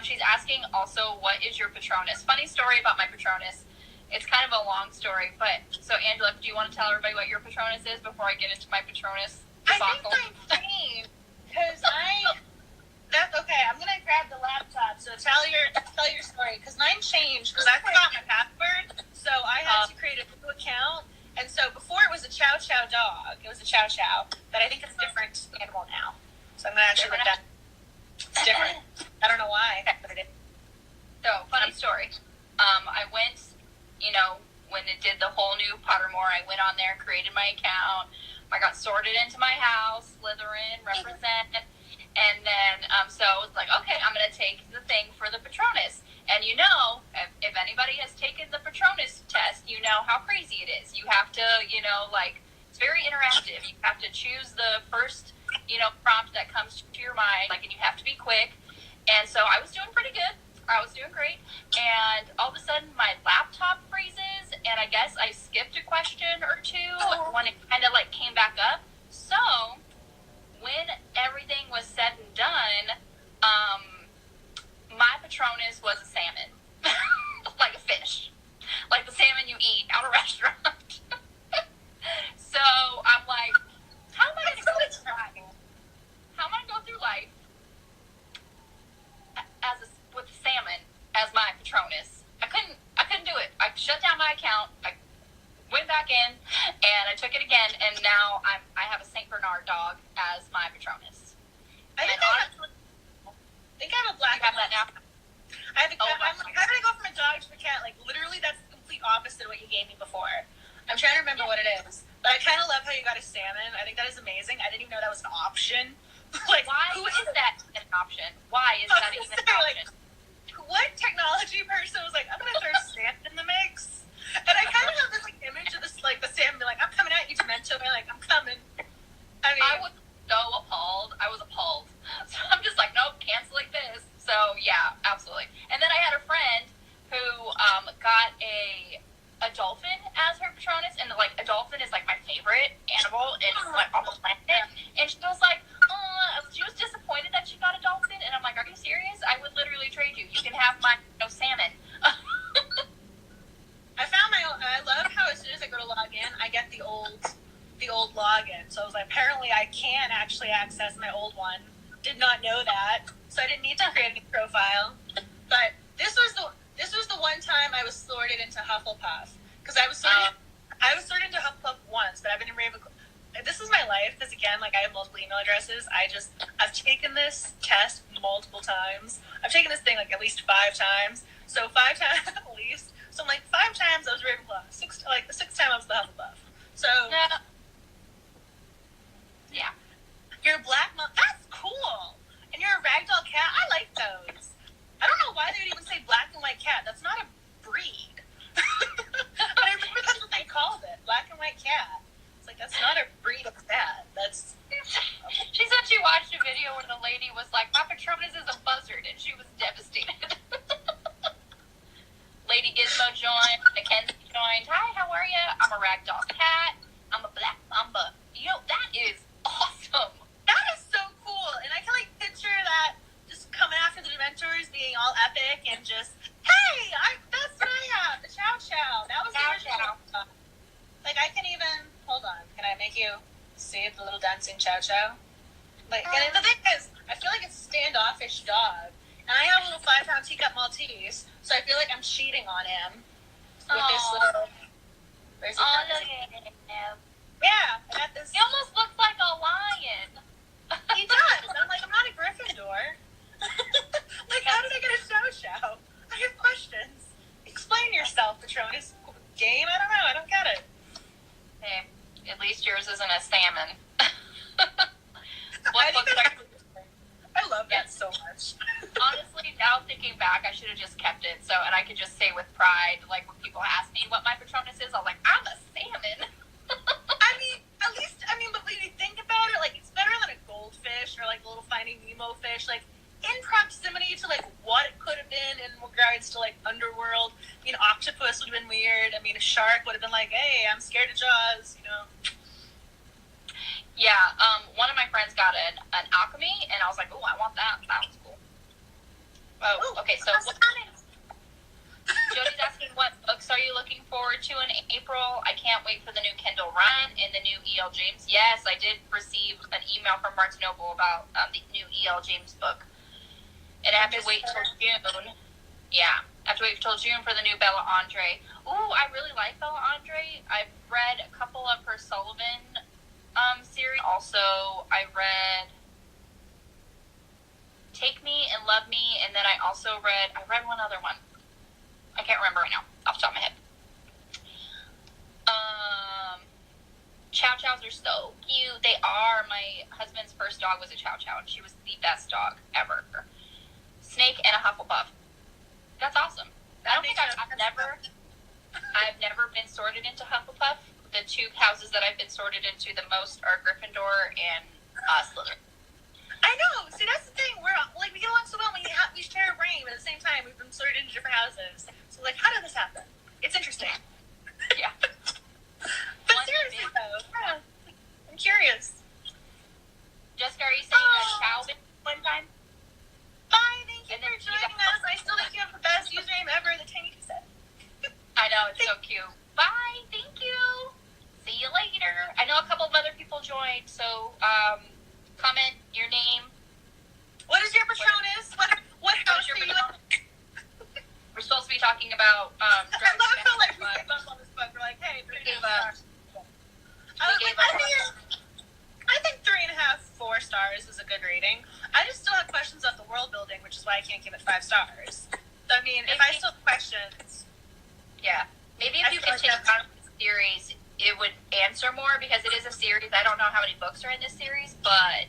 She's asking also, what is your Patronus? Funny story about my Patronus. It's kind of a long story, but so Angela, do you want to tell everybody what your Patronus is before I get into my Patronus debacle? I think I'm fine, because okay, I'm gonna grab the laptop. So tell your story, because mine changed because I forgot my password, so I had to create a new account. And so before it was a Chow Chow dog, it was a Chow Chow, but I think it's a different animal now. So I'm gonna actually look that. It's different. I don't know why, but it is. So, funny story. I went, when it did the whole new Pottermore, I went on there, created my account. I got sorted into my house, Slytherin, represent. And then, so I was like, okay, I'm going to take the thing for the Patronus. And if anybody has taken the Patronus test, you know how crazy it is. You have to, it's very interactive. You have to choose the first, prompt that comes to your mind, and you have to be quick. And so I was doing pretty good. I was doing great. And all of a sudden, my laptop freezes, and I guess I skipped a question or two when it kind of, came back up. So, when everything was said and done, my Patronus was a salmon. Like a fish. Like the salmon you eat at a restaurant. So, I'm like, how am I going to go through life with salmon as my Patronus? I couldn't do it. I shut down my account. I went back in, and I took it again, and now I have a Saint Bernard dog as my Patronus. I think I have a black. You have that now? I have I'm like, how did I go from a dog to a cat? Like, literally, that's the complete opposite of what you gave me before. I'm trying to remember what it is. But I kind of love how you got a salmon. I think that is amazing. I didn't even know that was an option. Like, why is that an option? Why is that even an option? What technology person was like, I'm going to throw salmon in the mix? And I kind of have this, image of this, the salmon being like, I'm coming at you, Demento. I'm coming. I was so appalled. I was appalled. So I'm just like, nope, cancel this. So, yeah, absolutely. And then I had a friend who got a dolphin as her Patronus, and a dolphin is my favorite animal in on the planet. And she was like, she was disappointed that she got a dolphin, and I'm like, are you serious? I would literally trade you. You can have my salmon. I love how as soon as I go to log in, I get the old login. So I was like, apparently I can actually access my old one. Did not know that, so I didn't need to create a new profile. But this was the one time I was sorted into Hufflepuff, because I was sorted into Hufflepuff once, but I've been in Ravenclaw. This is my life, because again, I have multiple email addresses. I've taken this test multiple times. I've taken this thing at least 5 times. So 5 times at least. So I'm 5 times I was Ravenclaw. The 6th time I was the Hufflepuff. So yeah. You're a black monk. That's cool. And you're a ragdoll cat. I like those. I don't know why they would even say black and white cat. That's not a breed. But I remember that's what they called it. Black and white cat. It's that's not a breed of cat. That's... She said she watched a video where the lady was like, my Patronus is a buzzard, and she was devastated. Lady Gizmo joined. Mackenzie joined. Hi, how are you? I'm a ragdoll cat. I'm a black mamba. That is awesome. That is so cool. And I can picture that just coming after the Dementors being all epic and just, hey, that's what I have. The Chow Chow. That was the original. I can even, hold on. Can I make you see the little dancing Chow Chow? And the thing is, I feel like it's a standoffish dog. And I have a little 5-pound teacup Maltese, so I feel like I'm cheating on him with this little... Where's he from? Look at him. Yeah, I got this... He almost looks like a lion. He does. I'm not a Gryffindor. How did I get a Chow? I have questions. Explain yourself, Patronus. Game? I don't know. I don't get it. Hey, at least yours isn't a salmon. I love that so much. Honestly, now thinking back, I should have just kept it. And I could just say with pride, when people ask me what my Patronus is, I'm like, I'm a salmon. But when you think about it, it's better than a goldfish or a little Finding Nemo fish. In proximity to what it could have been in regards to underworld. Octopus would have been weird. A shark would have been hey, I'm scared of Jaws. Yeah, one of my friends got an alchemy, and I was like, oh, I want that. That was cool. Oh, okay, so Jody's asking, what books are you looking forward to in April? I can't wait for the new Kindle run and the new E.L. James. Yes, I did receive an email from Barnes & Noble about the new E.L. James book. And I have to wait till June. Yeah, I have to wait till June for the new Bella Andre. Ooh, I really like Bella Andre. I've read a couple of her Sullivan series. Also, I read Take Me and Love Me, and then I read one other one. I can't remember right now, off the top of my head. Chow Chows are so cute. They are. My husband's first dog was a Chow Chow, and she was the best dog ever. Snake and a Hufflepuff. That's awesome. I've never been sorted into Hufflepuff. The two houses that I've been sorted into the most are Gryffindor and Slytherin. I know. See, that's the thing. We're like, we get along so well. We share a brain, but at the same time, we've been sorted into different houses. So, like, how did this happen? It's interesting. Yeah. But seriously, though, yeah, I'm curious. Jessica, are you saying a chow one time? Bye. Thank you for joining us. I still think you have the best username ever. The Tiny said. I know, it's so cute. Bye. Thank you. See you later. I know a couple of other people joined, so comment your name. What is your Patronus? What house are you in? We're supposed to be talking about I love how like we gave up on this book. We're like, hey, 3.5 stars. I think 3.5, 4 stars is a good rating. I just still have questions of the world building, which is why I can't give it 5 stars. So I mean, if I still have questions, yeah, maybe if you could take on the series, it would answer more because it is a series. I don't know how many books are in this series, but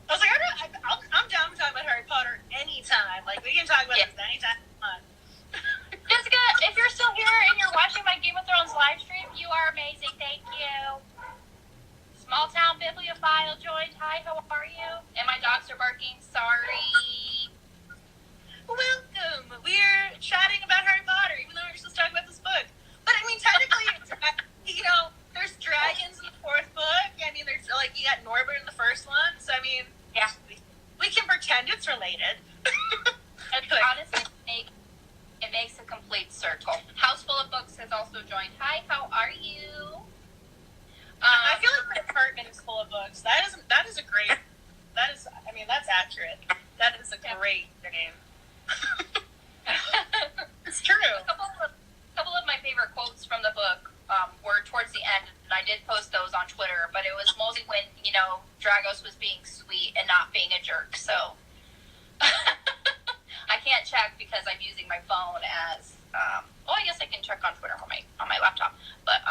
I was like, I'm down to talk about Harry Potter anytime. Like, we can talk about this anytime. Jessica, if you're still here and you're watching my Game of Thrones live stream, you are amazing. Thank you. Small Town Bibliophile joined. Hi, how are you? And my dogs are barking. Sorry. Welcome. We're chatting about Harry Potter, even though we're supposed to talk about this book. But, I mean, technically, you know, there's dragons in the 4th book. I mean, there's, like, you got Norbert in the 1st one. So, I mean, yeah, we can pretend it's related. And honestly, it makes a complete circle. House Full of Books has also joined. Hi, how are you? I feel like my apartment is full of books. That is accurate. That is a great name. It's true. A couple of my favorite quotes from the book were towards the end, and I did post those on Twitter, but it was mostly when, you know, Dragos was being sweet and not being a jerk, so I can't check because I'm using my phone as I guess I can check on Twitter on my laptop, but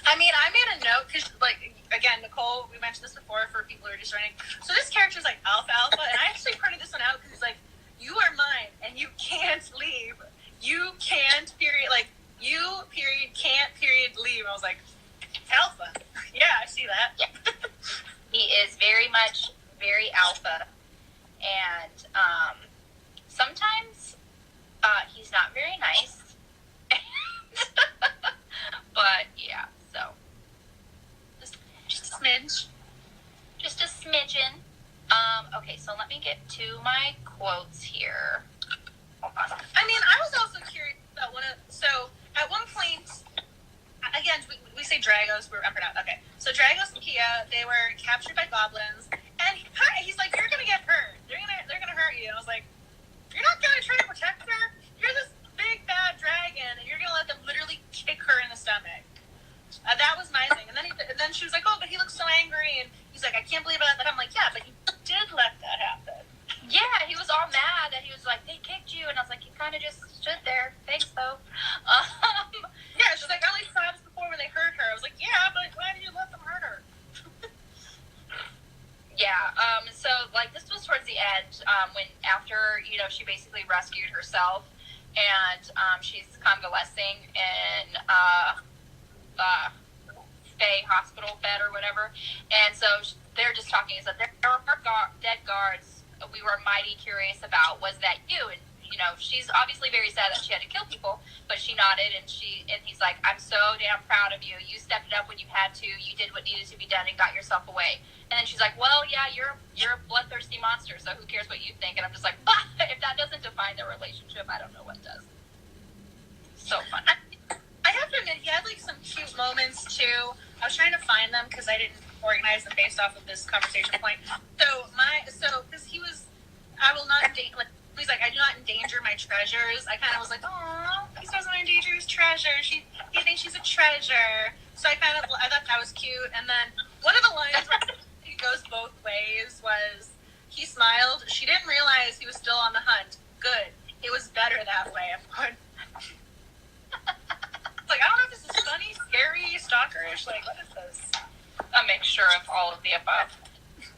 I mean, I made a note because, like, again, Nicole, we mentioned this before for people who are just joining. So this character's like Alpha, and I actually printed this one out because he's like, you are mine, and you can't leave. You can't, period, like, you, period, can't, period, leave. I was like, Alpha. Yeah, I see that. Yeah. He is very much very alpha, and sometimes he's not very nice. But yeah, so just a smidge, just a smidgen. Okay, so let me get to my quotes here. Hold on. I mean, I was also curious about so at one point, again, we say Dragos, okay. So Dragos and Pia, they were captured by goblins, and he's like, you're gonna get hurt. They're gonna hurt you. And I was like, you're not gonna try to protect her? You're this big bad dragon, and you're gonna let them literally kick her in the stomach. That was my thing. And then she was like, oh, but he looks so angry, and he's like, I can't believe it. And I'm like, yeah, but he did let that happen. Yeah, he was all mad that he was like, they kicked you, and I was like, you kind of just stood there. Thanks, though. Yeah, she's like, I only saw this before when they hurt her. I was like, yeah, but why did you let them hurt her? Yeah, so, like, this was towards the end, when after, you know, she basically rescued herself, and she's convalescing in Fae hospital bed or whatever, and so they're just talking. Is that there were dead guards we were mighty curious about. Was that you? And you know, she's obviously very sad that she had to kill people, but she nodded, and he's like, I'm so damn proud of you. You stepped it up when you had to. You did what needed to be done and got yourself away. And then she's like, well, yeah, you're a bloodthirsty monster, so who cares what you think? And I'm just like, if that doesn't define their relationship, I don't know what does. So fun. I have to admit, he had like some cute moments too. I was trying to find them because I didn't organize them based off of this conversation point. So because he was, I will not endanger. Like, he's like, I do not endanger my treasures. I kind of was like, oh, he doesn't endanger his treasure. He thinks she's a treasure. So I thought that was cute. And then one of the lines where it goes both ways was He smiled. She didn't realize he was still on the hunt. Good. It was better that way. I'm going. It's like, I don't know if this is funny, scary, stalkerish. Like, what is this? A mixture of all of the above.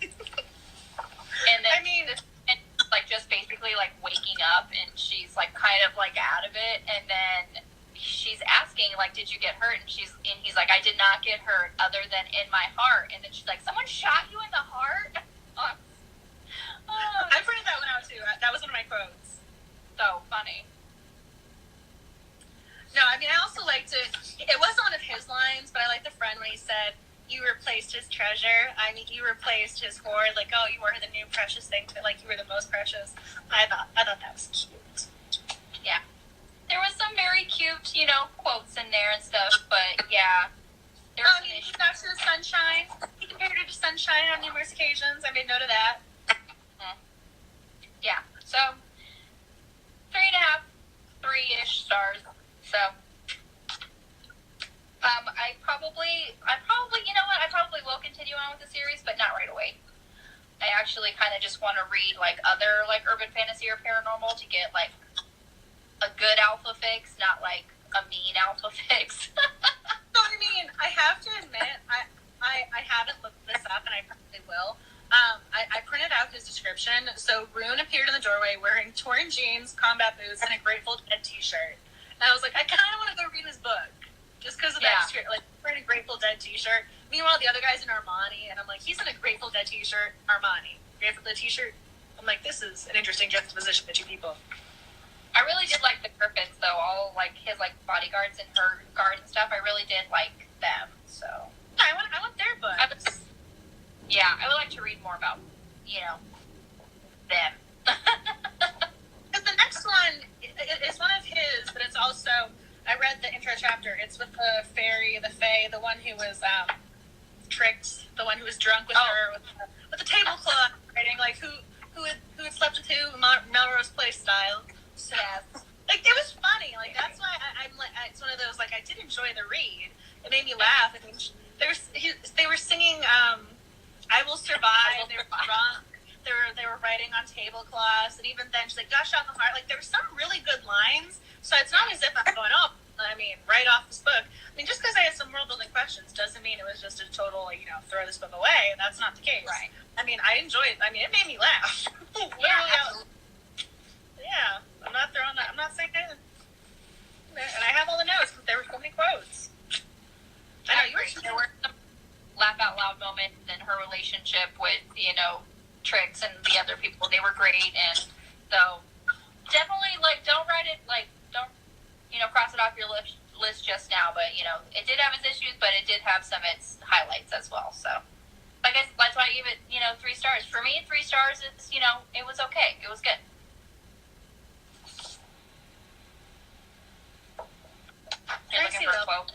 And then, I mean, and like just basically like waking up, and she's like kind of like out of it, and then she's asking like, "Did you get hurt?" And he's like, "I did not get hurt, other than in my heart." And then she's like, "Someone shot you in the heart?" I printed that one out too. That was one of my quotes. So funny. No, I mean, I also liked it. It wasn't one of his lines, but I like the friend when he said, "You replaced his treasure." I mean, you replaced his hoard. Like, oh, you were the new precious thing. Like, you were the most precious. I thought that was cute. Yeah. There was some very cute, quotes in there and stuff, but yeah. I mean, he got to the sunshine. He compared her to sunshine on numerous occasions. I made note of that. Yeah. So, 3.5, 3-ish stars. So, I probably, you know what? I probably will continue on with the series, but not right away. I actually kind of just want to read like other like urban fantasy or paranormal to get like a good alpha fix, not like a mean alpha fix. So, I mean, I have to admit, I haven't looked this up, and I probably will. I printed out his description. So, Rune appeared in the doorway wearing torn jeans, combat boots, and a Grateful Dead t-shirt. And I was like, I kind of want to go read his book. Just because of that shirt. Like, wearing a Grateful Dead t-shirt. Meanwhile, the other guy's in Armani, and I'm like, he's in a Grateful Dead t-shirt, Armani. Grateful Dead t-shirt. I'm like, this is an interesting juxtaposition of the two people. I really did like the Griffins, though. All like his like bodyguards and her guard and stuff. I really did like them. So I want their books. I would like to read more about them. Because the next one is one of his, but it's also, I read the intro chapter. It's with the fairy, the fae, the one who was tricked, the one who was drunk with her with the tablecloth, writing like who had slept with who, Melrose Place style. So, like, it was funny. Like, that's why I'm like, it's one of those, like, I did enjoy the read. It made me laugh. I mean, they were singing I Will Survive. They were drunk. They were writing on tablecloths, and even then she's like, "Gosh, out the heart." Like, there were some really good lines. So it's not as if I'm going, "Oh, I mean, right off this book." I mean, just because I had some world building questions doesn't mean it was just a total, throw this book away. That's not the case. Right. I mean, I enjoyed it. I mean, it made me laugh. Yeah. I'm not throwing that. I'm not saying that. And I have all the notes, but there were so many quotes. I know you were. There were some laugh out loud moments in her relationship with Trix and the other people. They were great, and so definitely don't write it don't cross it off your list just now. But it did have its issues, but it did have some its highlights as well. So I guess that's why I give it 3 stars. For me, 3 stars is it was okay. It was good. You're looking for a quote?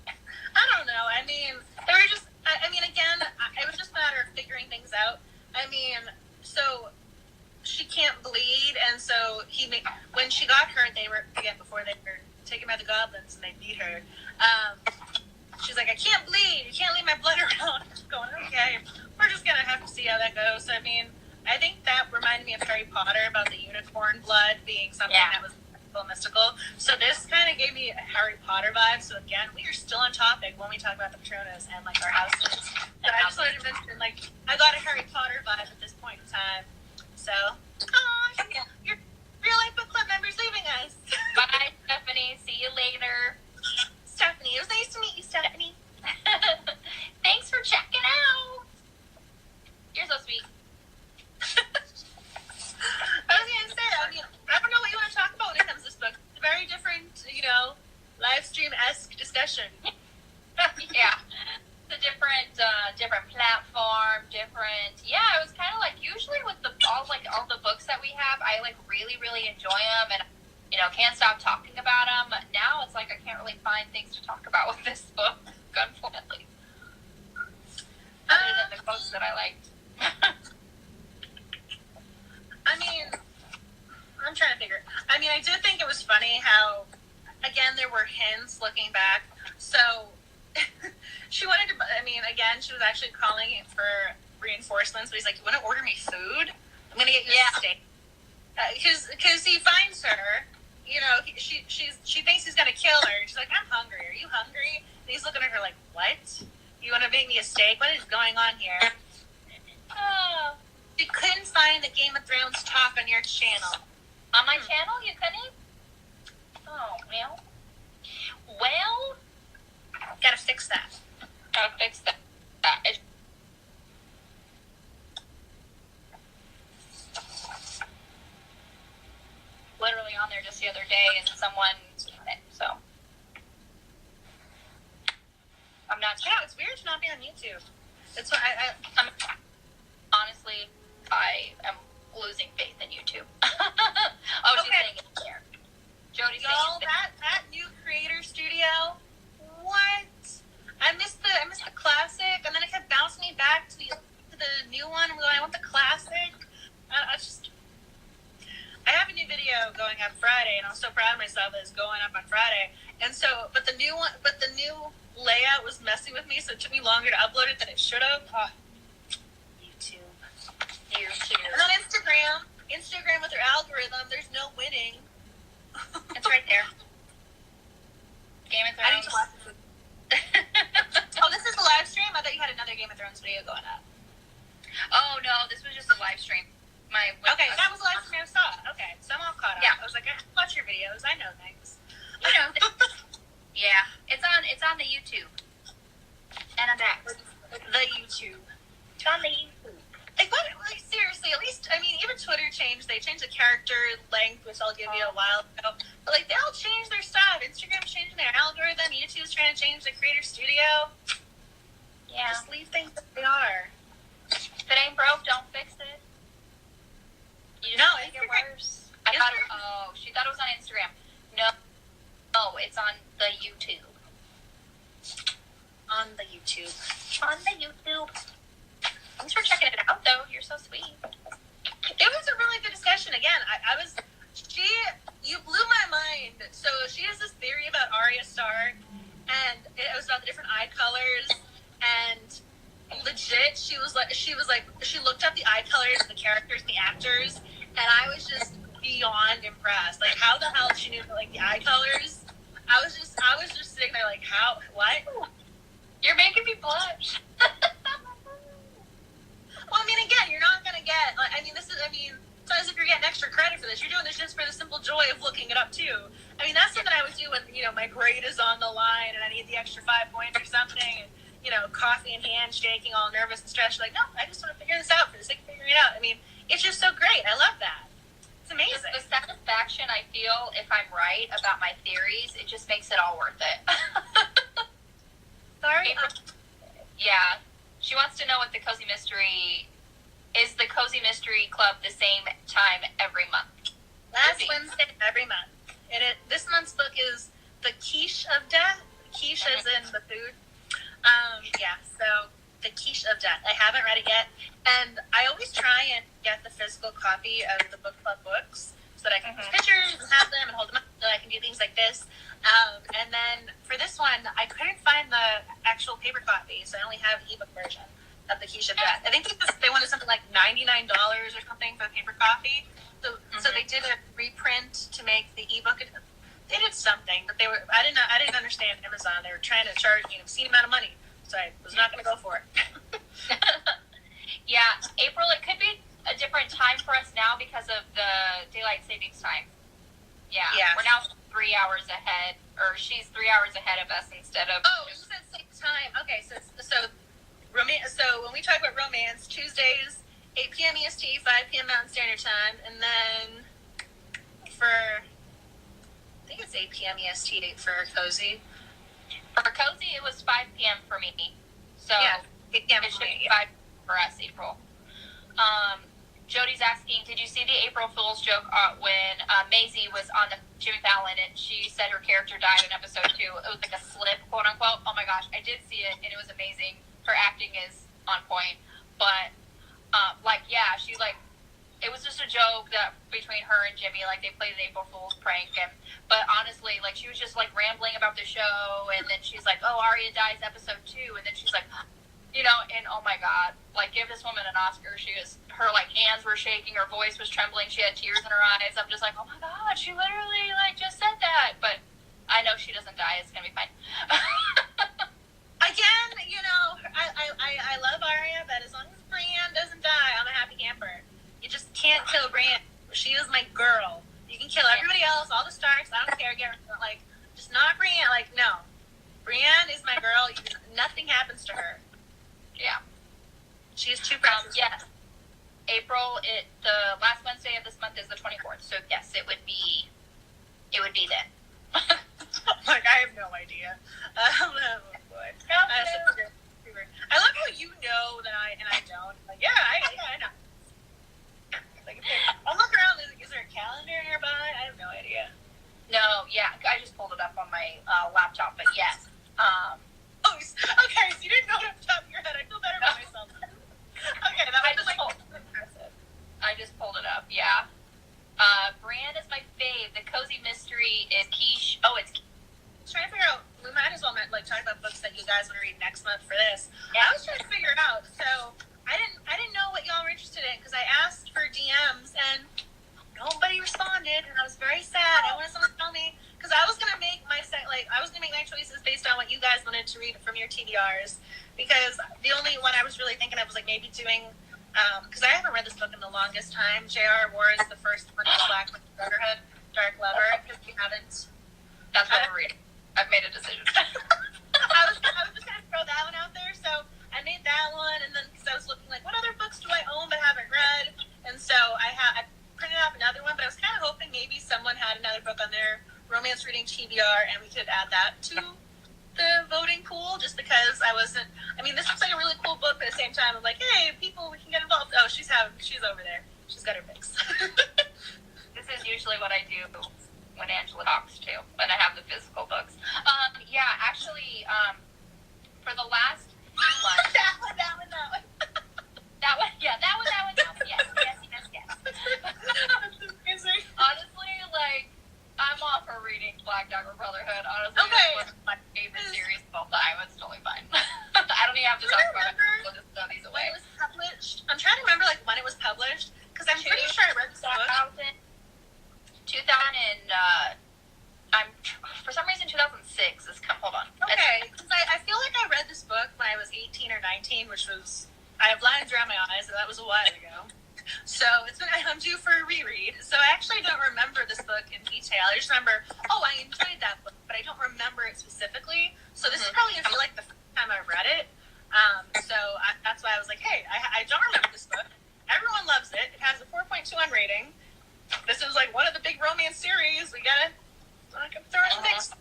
I don't know. I mean, they were just. I mean, again, it was just a matter of figuring things out. I mean, so she can't bleed, and so when she got hurt, they were before they were taken by the goblins and they beat her. She's like, "I can't bleed. You can't leave my blood around." I'm just going, okay, we're just gonna have to see how that goes. I mean, I think that reminded me of Harry Potter about the unicorn blood being something that was mystical. So this kind of gave me a Harry Potter vibe. So again, we are still on topic when we talk about the Patronus and like our houses. But I just wanted to mention, like, I got a Harry Potter vibe at this point in time. So, your real life book club members leaving us. Bye, Stephanie. See you later. Stephanie, it was nice to meet you, Stephanie. Thanks for checking out. You're so sweet. I was gonna say, I mean, I don't know what you want to talk about when it comes to this book. It's a very different, live stream-esque discussion. Yeah. It's a different platform, different. Yeah, it was kind of like usually with all the books that we have, I like really, really enjoy them and can't stop talking about them. Now it's like I can't really find things to talk about with this book, unfortunately. Other than the quotes that I liked. I mean, I'm trying to figure. I mean, I did think it was funny how, again, there were hints looking back. So, she wanted to, I mean, again, she was actually calling for reinforcements, but he's like, "You want to order me food?" I'm gonna get you a steak. Because he finds her, you know, she thinks he's gonna kill her. She's like, I'm hungry. Are you hungry? And he's looking at her like, what? You want to make me a steak? What is going on here? Oh, you couldn't find the Game of Thrones talk on your channel. On my channel, you couldn't? Oh, well, gotta fix that. Literally on there just the other day, and someone on it, so. I'm not sure. Yeah, it's weird to not be on YouTube. That's why I'm honestly, I am losing faith in YouTube. Oh, she's saying it here. Jody's y'all, saying that new creator studio, what? I missed the classic, and then it kept bouncing me back to the new one. I'm going, I want the classic. I have a new video going up Friday, and I'm so proud of myself that it's going up on Friday. And so, but the new layout was messing with me, so it took me longer to upload it than it should have. Oh, YouTube. And then Instagram with their algorithm, there's no winning. it's right there. Game of Thrones. I need to watch it. Oh, this is the live stream? I thought you had another Game of Thrones video going up. Oh, no, this was just a live stream. Okay, that was the live stream I saw. Okay, so I'm all caught up. Yeah. I was like, I watch your videos. I know things. You know. Yeah, it's on the YouTube. And I'm back. The YouTube. It's on the YouTube. Like, seriously, at least, I mean, even Twitter changed. They changed the character length, which I'll give you a while ago. But, like, they all changed their stuff. Instagram's changing their algorithm. YouTube's trying to change the creator studio. Yeah. Just leave things as they are. If it ain't broke, don't fix it. You just make it worse. She thought it was on Instagram. No, it's on the YouTube. On the YouTube. Thanks for checking it out, though. You're so sweet. It was a really good discussion. Again, you blew my mind. So she has this theory about Arya Stark, and it was about the different eye colors, and legit, she looked up the eye colors of the characters and the actors, and I was just beyond impressed. Like, how the hell she knew, like, the eye colors? I was just sitting there like, how? What? You're making me blush. Well, I mean, again, you're not gonna get. Like, it's not as if you're getting extra credit for this. You're doing this just for the simple joy of looking it up too. I mean, that's something I would do when my grade is on the line and I need the extra 5 points or something. And, coffee in hand, shaking, all nervous and stressed. Like, no, I just want to figure this out for the sake of figuring it out. I mean, it's just so great. I love that. It's amazing. The satisfaction I feel if I'm right about my theories, it just makes it all worth it. Sorry? Yeah. She wants to know what the Cozy Mystery... Is the Cozy Mystery Club the same time every month? Last Wednesday every month. And this month's book is The Quiche of Death. Quiche as in the food. So The Quiche of Death. I haven't read it yet. And I always try and get the physical copy of the book club books so that I can take pictures and have them and hold them up so that I can do things like this. And then for this one, I couldn't find the actual paper copy, so I only have the ebook version of The Quiche of Death. I think they wanted something like $99 or something for the paper copy. So they did a reprint to make the ebook. They did something, but I didn't understand Amazon. They were trying to charge me an obscene amount of money, so I was not going to go for it. Yeah, April, it could be a different time for us now because of the daylight savings time. Yeah. We're now 3 hours ahead, or she's 3 hours ahead of us instead of... Oh, it's at the same time. Okay, so when we talk about romance, Tuesdays, 8 p.m. EST, 5 p.m. Mountain Standard Time, and then I think it's 8 p.m. EST for Cozy. For Cozy, it was 5 p.m. for me. So yeah, 8 p.m. it should be 5 for us, April. Jody's asking, did you see the April Fool's joke when Maisie was on the Jimmy Fallon and she said her character died in episode 2? It was like a slip, quote unquote. Oh my gosh, I did see it and it was amazing. Her acting is on point. But, it was just a joke that between her and Jimmy, like, they played an April Fool's prank. But honestly, like, she was just, like, rambling about the show, and then she's like, oh, Arya dies episode 2, and then she's like, And oh my God, like give this woman an Oscar. Her like hands were shaking, her voice was trembling, she had tears in her eyes. I'm just like, oh my God, she literally like just said that. But I know she doesn't die. It's gonna be fine. Again, I love Arya, but as long as Brienne doesn't die, I'm a happy camper. You just can't kill Brienne. She is my girl. You can kill everybody else, all the Starks. I don't care. Like, just not Brienne. Like, no. Brienne is my girl. Nothing happens to her. Yeah. She is too precious. Yes. April, the last Wednesday of this month is the 24th. So yes, it would be then. Like, I have no idea. Oh boy. I love how you know that I don't. Like, yeah, I know. Like, I'll look around. Is there a calendar nearby? I have no idea. No, yeah, I just pulled it up on my laptop, but yes. Okay, so you didn't know it off the top of your head. I feel better about myself. Okay, that was impressive. I just pulled it up, yeah. Brand is my fave. The cozy mystery is quiche. Oh, it's trying to figure out, we might as well talk about books that you guys want to read next month for this. Yeah. I was trying to figure it out, so I didn't know what y'all were interested in, because I asked for DMs and nobody responded, and I was very sad. I wanted someone to tell me, because I was gonna make my choices based on what you guys wanted to read from your TBRs, because the only one I was really thinking of was like maybe doing, because I haven't read this book in the longest time. J.R. Wars, the first one, is Blackmailed Brotherhood, Dark Lover, because you haven't. That's what we're reading. I've made a decision. I was just gonna throw that one out there, so I made that one, and then because I was looking like, what other books do I own but haven't read, and so I printed out another one, but I was kind of hoping maybe someone had another book on their romance reading TBR, and we could add that to the voting pool, just because this looks like a really cool book, but at the same time, I'm like, hey, people, we can get involved. Oh, she's over there. She's got her picks. This is usually what I do when Angela talks too, when I have the physical books. Actually, for the last few months... that one. That one. Yes. That's amazing. Honestly, like, I'm all for reading Black Dagger Brotherhood. Honestly, Okay. It's one of my favorite series of all time. It's totally fine. I don't even have to talk about it. We'll just throw these away. When it was published, I'm trying to remember when it was published, because I'm pretty sure I read this book. 2000, for some reason 2006 is hold on. Okay, because I feel like I read this book when I was 18 or 19, which was, I have lines around my eyes, so that was a while ago. So I'm due for a reread. So I actually don't remember this book in detail. I just remember, I enjoyed that book, but I don't remember it specifically. So this is probably going to be like the first time I read it. That's why I was like, hey, I don't remember this book. Everyone loves it. It has a 4.2 on rating. This is like one of the big romance series. We gotta throw it in the mix.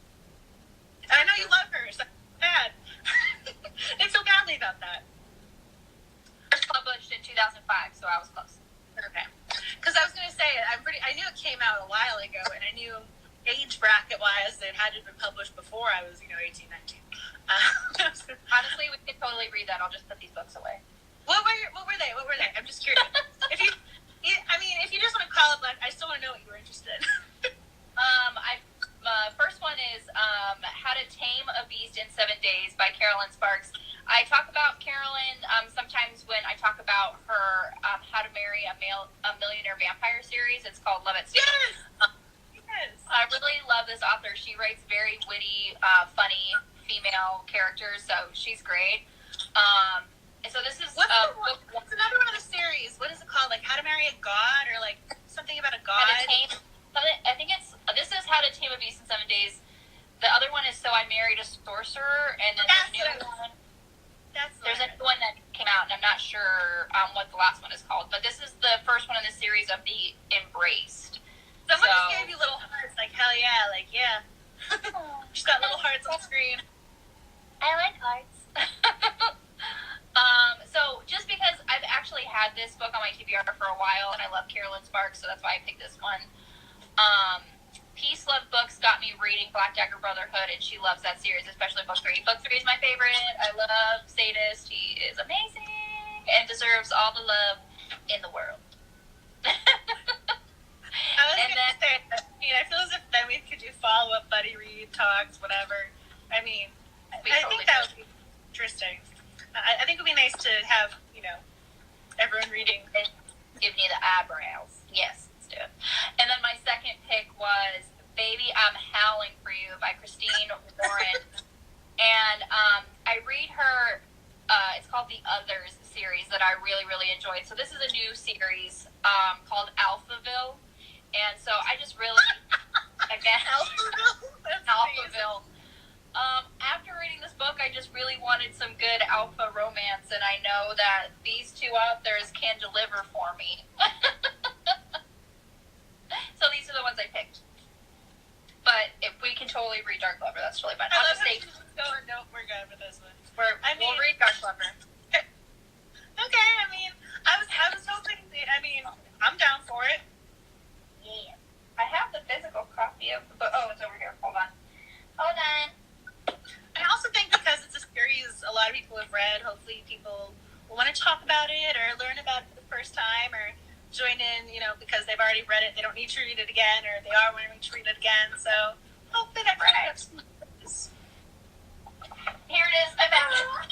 And I know you love her, so bad. I feel badly about that. It was published in 2005, so I was close. Okay. Because I was gonna say, I knew it came out a while ago, and I knew age bracket wise it had to have been published before I was 18, 19. Honestly, we could totally read that. I'll just put these books away. What were they? I'm just curious. If you just want to call it, I still want to know what you were interested in. First one is How to Tame a Beast in 7 Days by Carolyn Sparks. I talk about Carolyn sometimes when I talk about her How to Marry a Millionaire Vampire series. It's called Love at Sea. Yes. I really love this author. She writes very witty, funny female characters, so she's great. And so this is book one. It's another one of the series. What is it called? Like How to Marry a God, or like something about a god? I think this is How to Tame a Beast in 7 Days. The other one is So I Married a Sorcerer, and then there's a new one. There's a new one that came out, and I'm not sure what the last one is called. But this is the first one in the series of the Embraced. Someone just gave you little hearts, like hell yeah, like yeah. Just got little hearts on screen. I like hearts. So just because I've actually had this book on my TBR for a while, and I love Carolyn Sparks, so that's why I picked this one. Peace Love Books got me reading Black Dagger Brotherhood, and she loves that series, especially book 3. Book 3 is my favorite. I love Sadist. He is amazing and deserves all the love in the world. I feel as if then we could do follow-up buddy read talks, whatever. I think that would be interesting. I think it would be nice to have, everyone reading. Giving you the eyebrows. Yes, let's do it. And then my second pick was Baby, I'm Howling for You by Christine Warren. And I read her, it's called The Others series that I really, really enjoyed. So this is a new series called Alphaville. And so I just really, again, Alphaville. After reading this book, I just really wanted some good alpha romance, and I know that these two authors can deliver for me. So these are the ones I picked. But if we can totally read Dark Lover, that's totally fine. I'll just say, nope, we're good for this one. We'll read Dark Lover. Okay, I was hoping, I'm down for it. Yeah. I have the physical copy of the book. Oh, it's over here. Hold on. I also think because it's a series a lot of people have read, hopefully people will want to talk about it or learn about it for the first time or join in, because they've already read it. They don't need to read it again, or they are wanting to read it again. So hopefully that brings up some news. Here it is. I found it.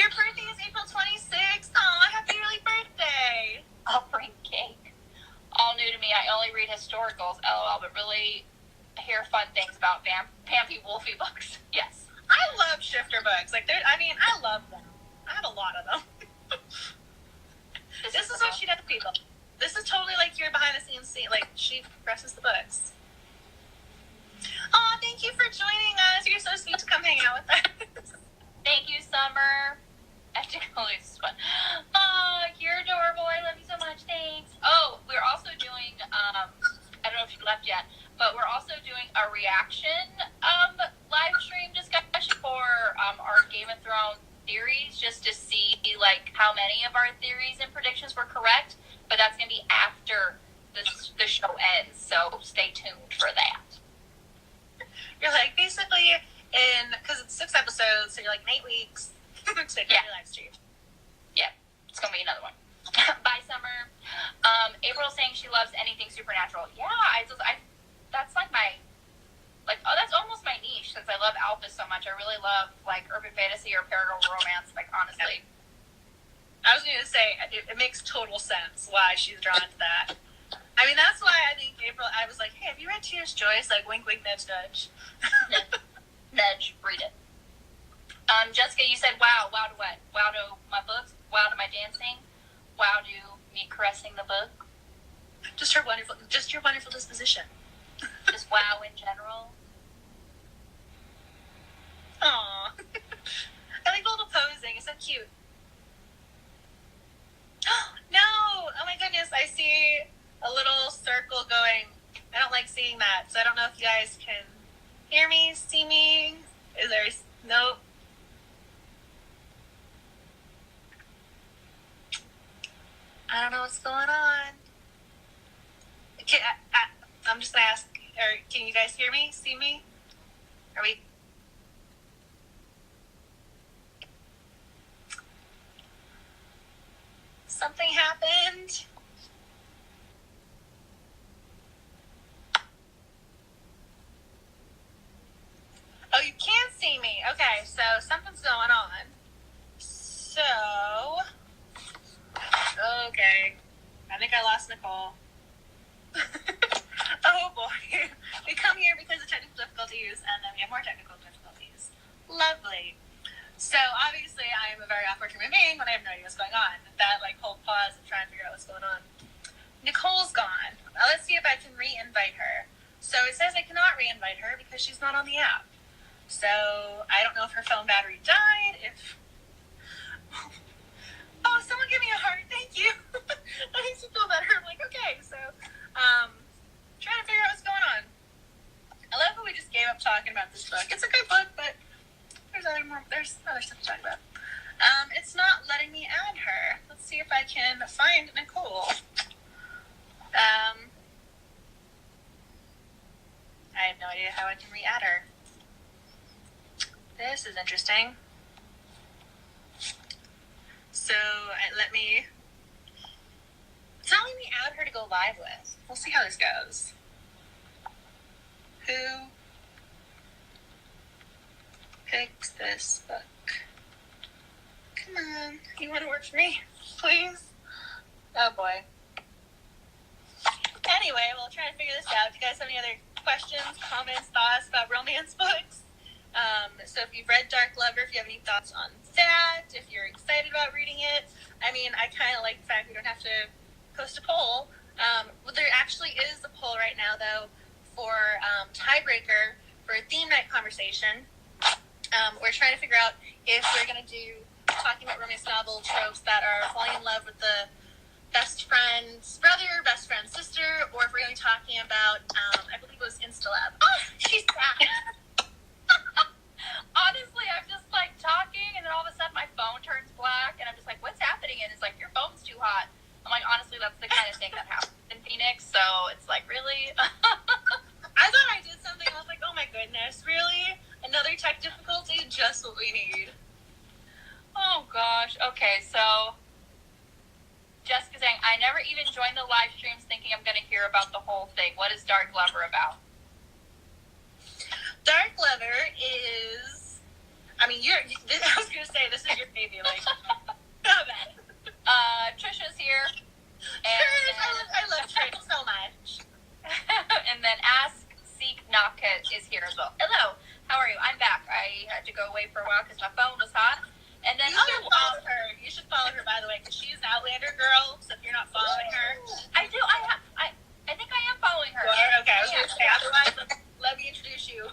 Your birthday is April 26th. Aw, happy early birthday. I'll bring cake. All new to me. I only read historicals, LOL, but really hear fun things about Pampy Wolfie books. Yes. I love shifter books. I love them. I have a lot of them. This is what she does, people. This is totally like your behind the scenes scene. Like, she presses the books. Aw, thank you for joining us. You're so sweet to come hang out with us. Thank you, Summer. Actually, this is fun. Oh, you're adorable. I love you so much. Thanks. Oh, we're also doing, I don't know if you left yet, but we're also doing a reaction live stream discussion for our Game of Thrones theories, just to see how many of our theories and predictions were correct. But that's going to be after the show ends, so stay tuned for that. You're basically because it's 6 episodes, so you're in 8 weeks. So yeah. Live stream. Yeah, it's going to be another one. Bye, Summer. April saying she loves anything supernatural. Yeah, that's that's almost my niche, since I love alpha so much. I really love urban fantasy or paranormal romance. Honestly, I was going to say it makes total sense why she's drawn to that. That's why I think April. I was like, hey, have you read T.S. Joyce? Wink, wink, nudge, nudge. Nudge, read it. Jessica, you said wow. Wow to what? Wow to my books. Wow to my dancing. Wow to me caressing the book. Just your wonderful disposition. Just wow in general. Aww. I like the little posing. It's so cute. No! Oh my goodness, I see a little circle going. I don't like seeing that, so I don't know if you guys can hear me, see me. Is there... Nope. I don't know what's going on. I'm just going to ask, can you guys hear me, see me? Are we... Something happened. Oh, you can't see me. Okay, so something's going on. So... Okay. I think I lost Nicole. Oh boy. We come here because of technical difficulties, and then we have more technical difficulties. Lovely. So obviously I am a very awkward human being when I have no idea what's going on. That whole pause and try and figure out what's going on. Nicole's gone. Now let's see if I can re-invite her. So it says I cannot re-invite her because she's not on the app. So I don't know if her phone battery died, if... Oh, someone give me a heart. Thank you. That makes me feel better. I'm okay. So, trying to figure out what's going on. I love how we just gave up talking about this book. It's a good book, but there's other stuff to talk about. It's not letting me add her. Let's see if I can find Nicole. I have no idea how I can re-add her. This is interesting. So, it's not letting me add her to go live with. We'll see how this goes. Who picks this book? Come on. You want to work for me? Please? Oh, boy. Anyway, we'll try to figure this out. Do you guys have any other questions, comments, thoughts about romance books? So if you've read Dark Lover, if you have any thoughts on that, if you're excited about reading it. I mean, I kind of like the fact we don't have to post a poll. Well, there actually is a poll right now, though, for tiebreaker for a theme night conversation. We're trying to figure out if we're going to do talking about romance novel tropes that are falling in love with the best friend's brother, best friend's sister, or if we're going to be talking about, I believe it was Instalab. Oh, she's back. Honestly, I'm just like talking, and then all of a sudden my phone turns black, and I'm just like, what's happening? And it's like, your phone's too hot. I'm like, honestly, that's the kind of thing that happens in Phoenix, so it's like, really? I thought I did something. I was like, oh my goodness, really? Another tech difficulty? Just what we need. Oh gosh. Okay, so Jessica saying, I never even joined the live streams thinking I'm going to hear about the whole thing. What is Dark Lover about? Dark Lover is, I mean, I was going to say, this is your baby, like, how about it? Trisha's here. And Trish, I love Trish so much. And then Ask Seek Knock is here as well. Hello, how are you? I'm back. I had to go away for a while because my phone was hot. And then You should follow her. You should follow her, by the way, because she's an Outlander girl, so if you're not following her. I do. I think I am following her. Okay, I was going to say, otherwise, let me introduce you.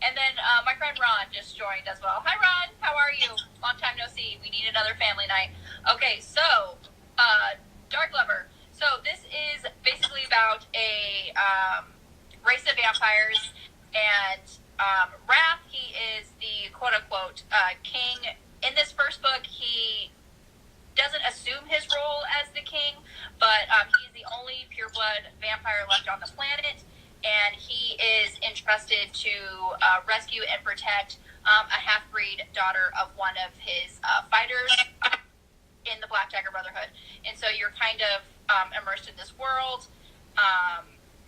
And then my friend Ron just joined as well. Hi, Ron. How are you? Long time no see. We need another family night. Okay, so Dark Lover. So this is basically about a race of vampires, and Wrath, he is the quote-unquote king. In this first book, he doesn't assume his role as the king, but he's the only pureblood vampire left on the planet, and he is entrusted to rescue and protect a half-breed daughter of one of his fighters in the Black Dagger Brotherhood. And so you're kind of immersed in this world,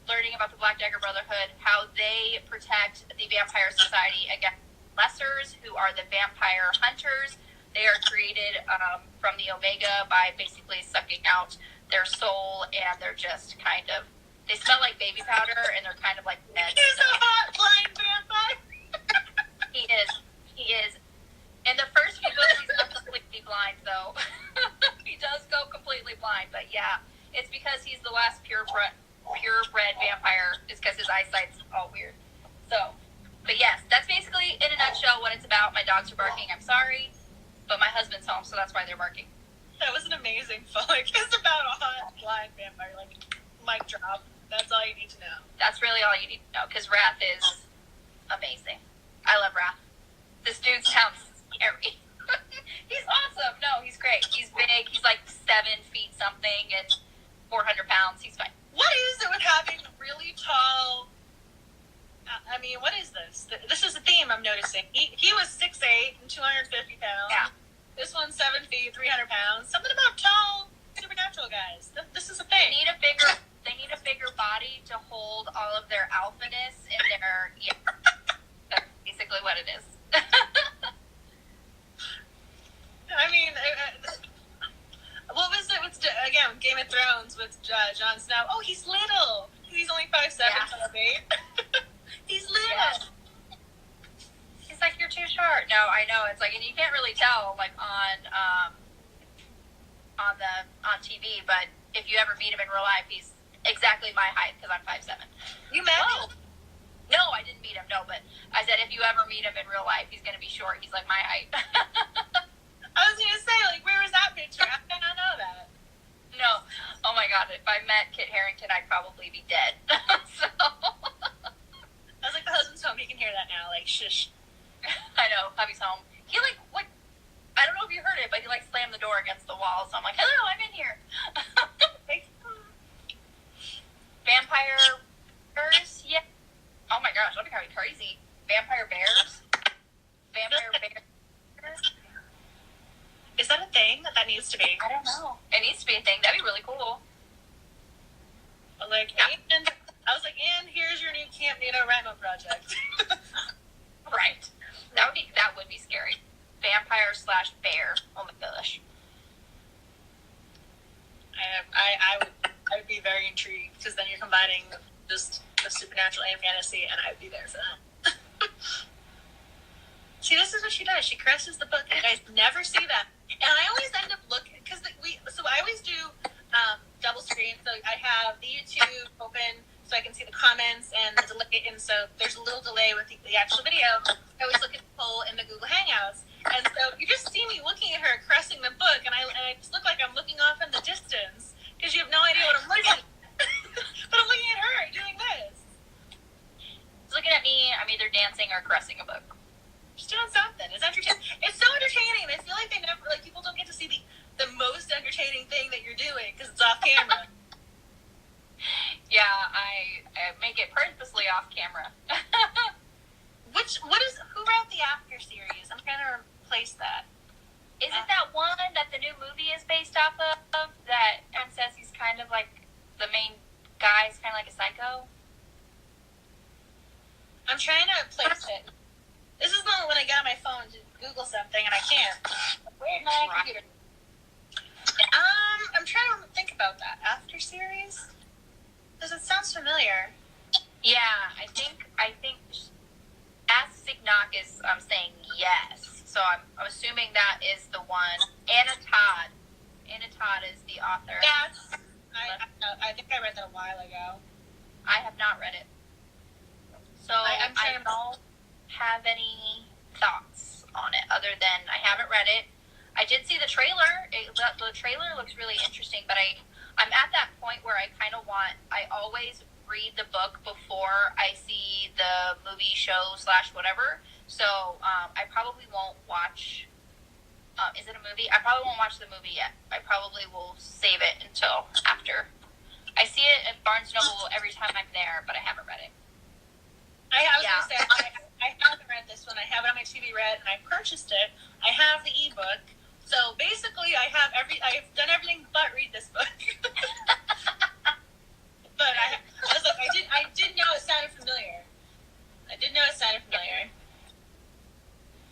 learning about the Black Dagger Brotherhood, how they protect the vampire society against lessers, who are the vampire hunters. They are created from the Omega by basically sucking out their soul, and they're just kind of, they smell like baby powder, and they're kind of like meds. He's a hot blind vampire. He is. In the first few books, he's not completely blind, though. He does go completely blind, but yeah, it's because he's the last purebred vampire, is because his eyesight's all weird. So, but yes, that's basically, in a nutshell, what it's about. My dogs are barking, I'm sorry, but my husband's home, so that's why they're barking. That was an amazing flick. It's about a hot blind vampire, like, mic drop. That's all you need to know. That's really all you need to know, because Wrath is amazing. I love Wrath. This dude sounds scary. He's awesome. No, he's great. He's big. He's like 7 feet something and 400 pounds. He's fine. What is it with having really tall... I mean, what is this? This is a theme I'm noticing. He was 6'8" and 250 pounds. Yeah. This one's 7 feet, 300 pounds. Something about tall supernatural guys. This is a thing. They need a bigger body to hold all of their alphaness in their... Yeah. That's basically what it is. I mean, what was it with, again, Game of Thrones with Jon Snow? Oh, he's little. He's only 5'7", Yeah. 5'8". He's little. Yeah. He's like, you're too short. No, I know. It's like, and you can't really tell, like, on TV, but if you ever meet him in real life, he's exactly my height, because I'm 5'7". You met him? No, I didn't meet him, no, but I said if you ever meet him in real life, he's going to be short. He's like my height. I was going to say, like, where was that picture? How did I not know that? No. Oh, my God. If I met Kit Harington, I'd probably be dead. So. I was like, the husband's home. He can hear that now. Like, shush. I know. Hubby's home. He, like, I don't know if you heard it, but he, like, slammed the door against the wall. So I'm like, hello, I'm in here. Vampire bears? Yeah. Oh, my gosh. That'd be kind of crazy. Vampire bears? Vampire bears? Is that a thing that needs to be? I don't know. It needs to be a thing. That'd be really cool. Like, Yeah. and I was like, and here's your new Camp NaNoWriMo project. Right. That would be scary. vampire/bear. Oh my gosh. I would be very intrigued because then you're combining just the supernatural and fantasy, and I'd be there for that. See, this is what she does. She caresses the book. You guys never see that, and I always end up looking because So I always do double screen. So I have the YouTube open so I can see the comments and the delay, and so there's a little delay with the actual video. I always look at the poll in the Google Hangouts, and so you just see me looking at her caressing the book, and I just look like I'm looking off in the distance because you have no idea what I'm looking at. But I'm looking at her doing this. She's looking at me. I'm either dancing or caressing a book. She's doing something. It's entertaining. It's so entertaining. I feel like people don't get to see the most entertaining thing that you're doing because it's off camera. Yeah, I make it purposely off camera. Who wrote the After series? I'm trying to replace that. Isn't that one that the new movie is based off of? That everyone says he's kind of like the main guy is kind of like a psycho? I'm trying to place it. This is not when I got my phone to Google something and I can't. Where's my computer? I'm trying to think about that After series. Because it sounds familiar. Yeah, I think Ask Signock is saying yes. So I'm assuming that is the one. Anna Todd is the author. Yes. I think I read that a while ago. I have not read it. So I don't have any thoughts on it other than I haven't read it. I did see the trailer. The trailer looks really interesting, but I'm at that point where I always read the book before I see the movie, show / whatever. So I probably won't watch. Is it a movie? I probably won't watch the movie yet. I probably will save it until after. I see it at Barnes Noble every time I'm there, but I haven't read it. I was going to say, I haven't read this one. I have it on my TV Red, and I purchased it. I have the ebook. So basically, I've done everything but read this book. But I was like, I did know it sounded familiar.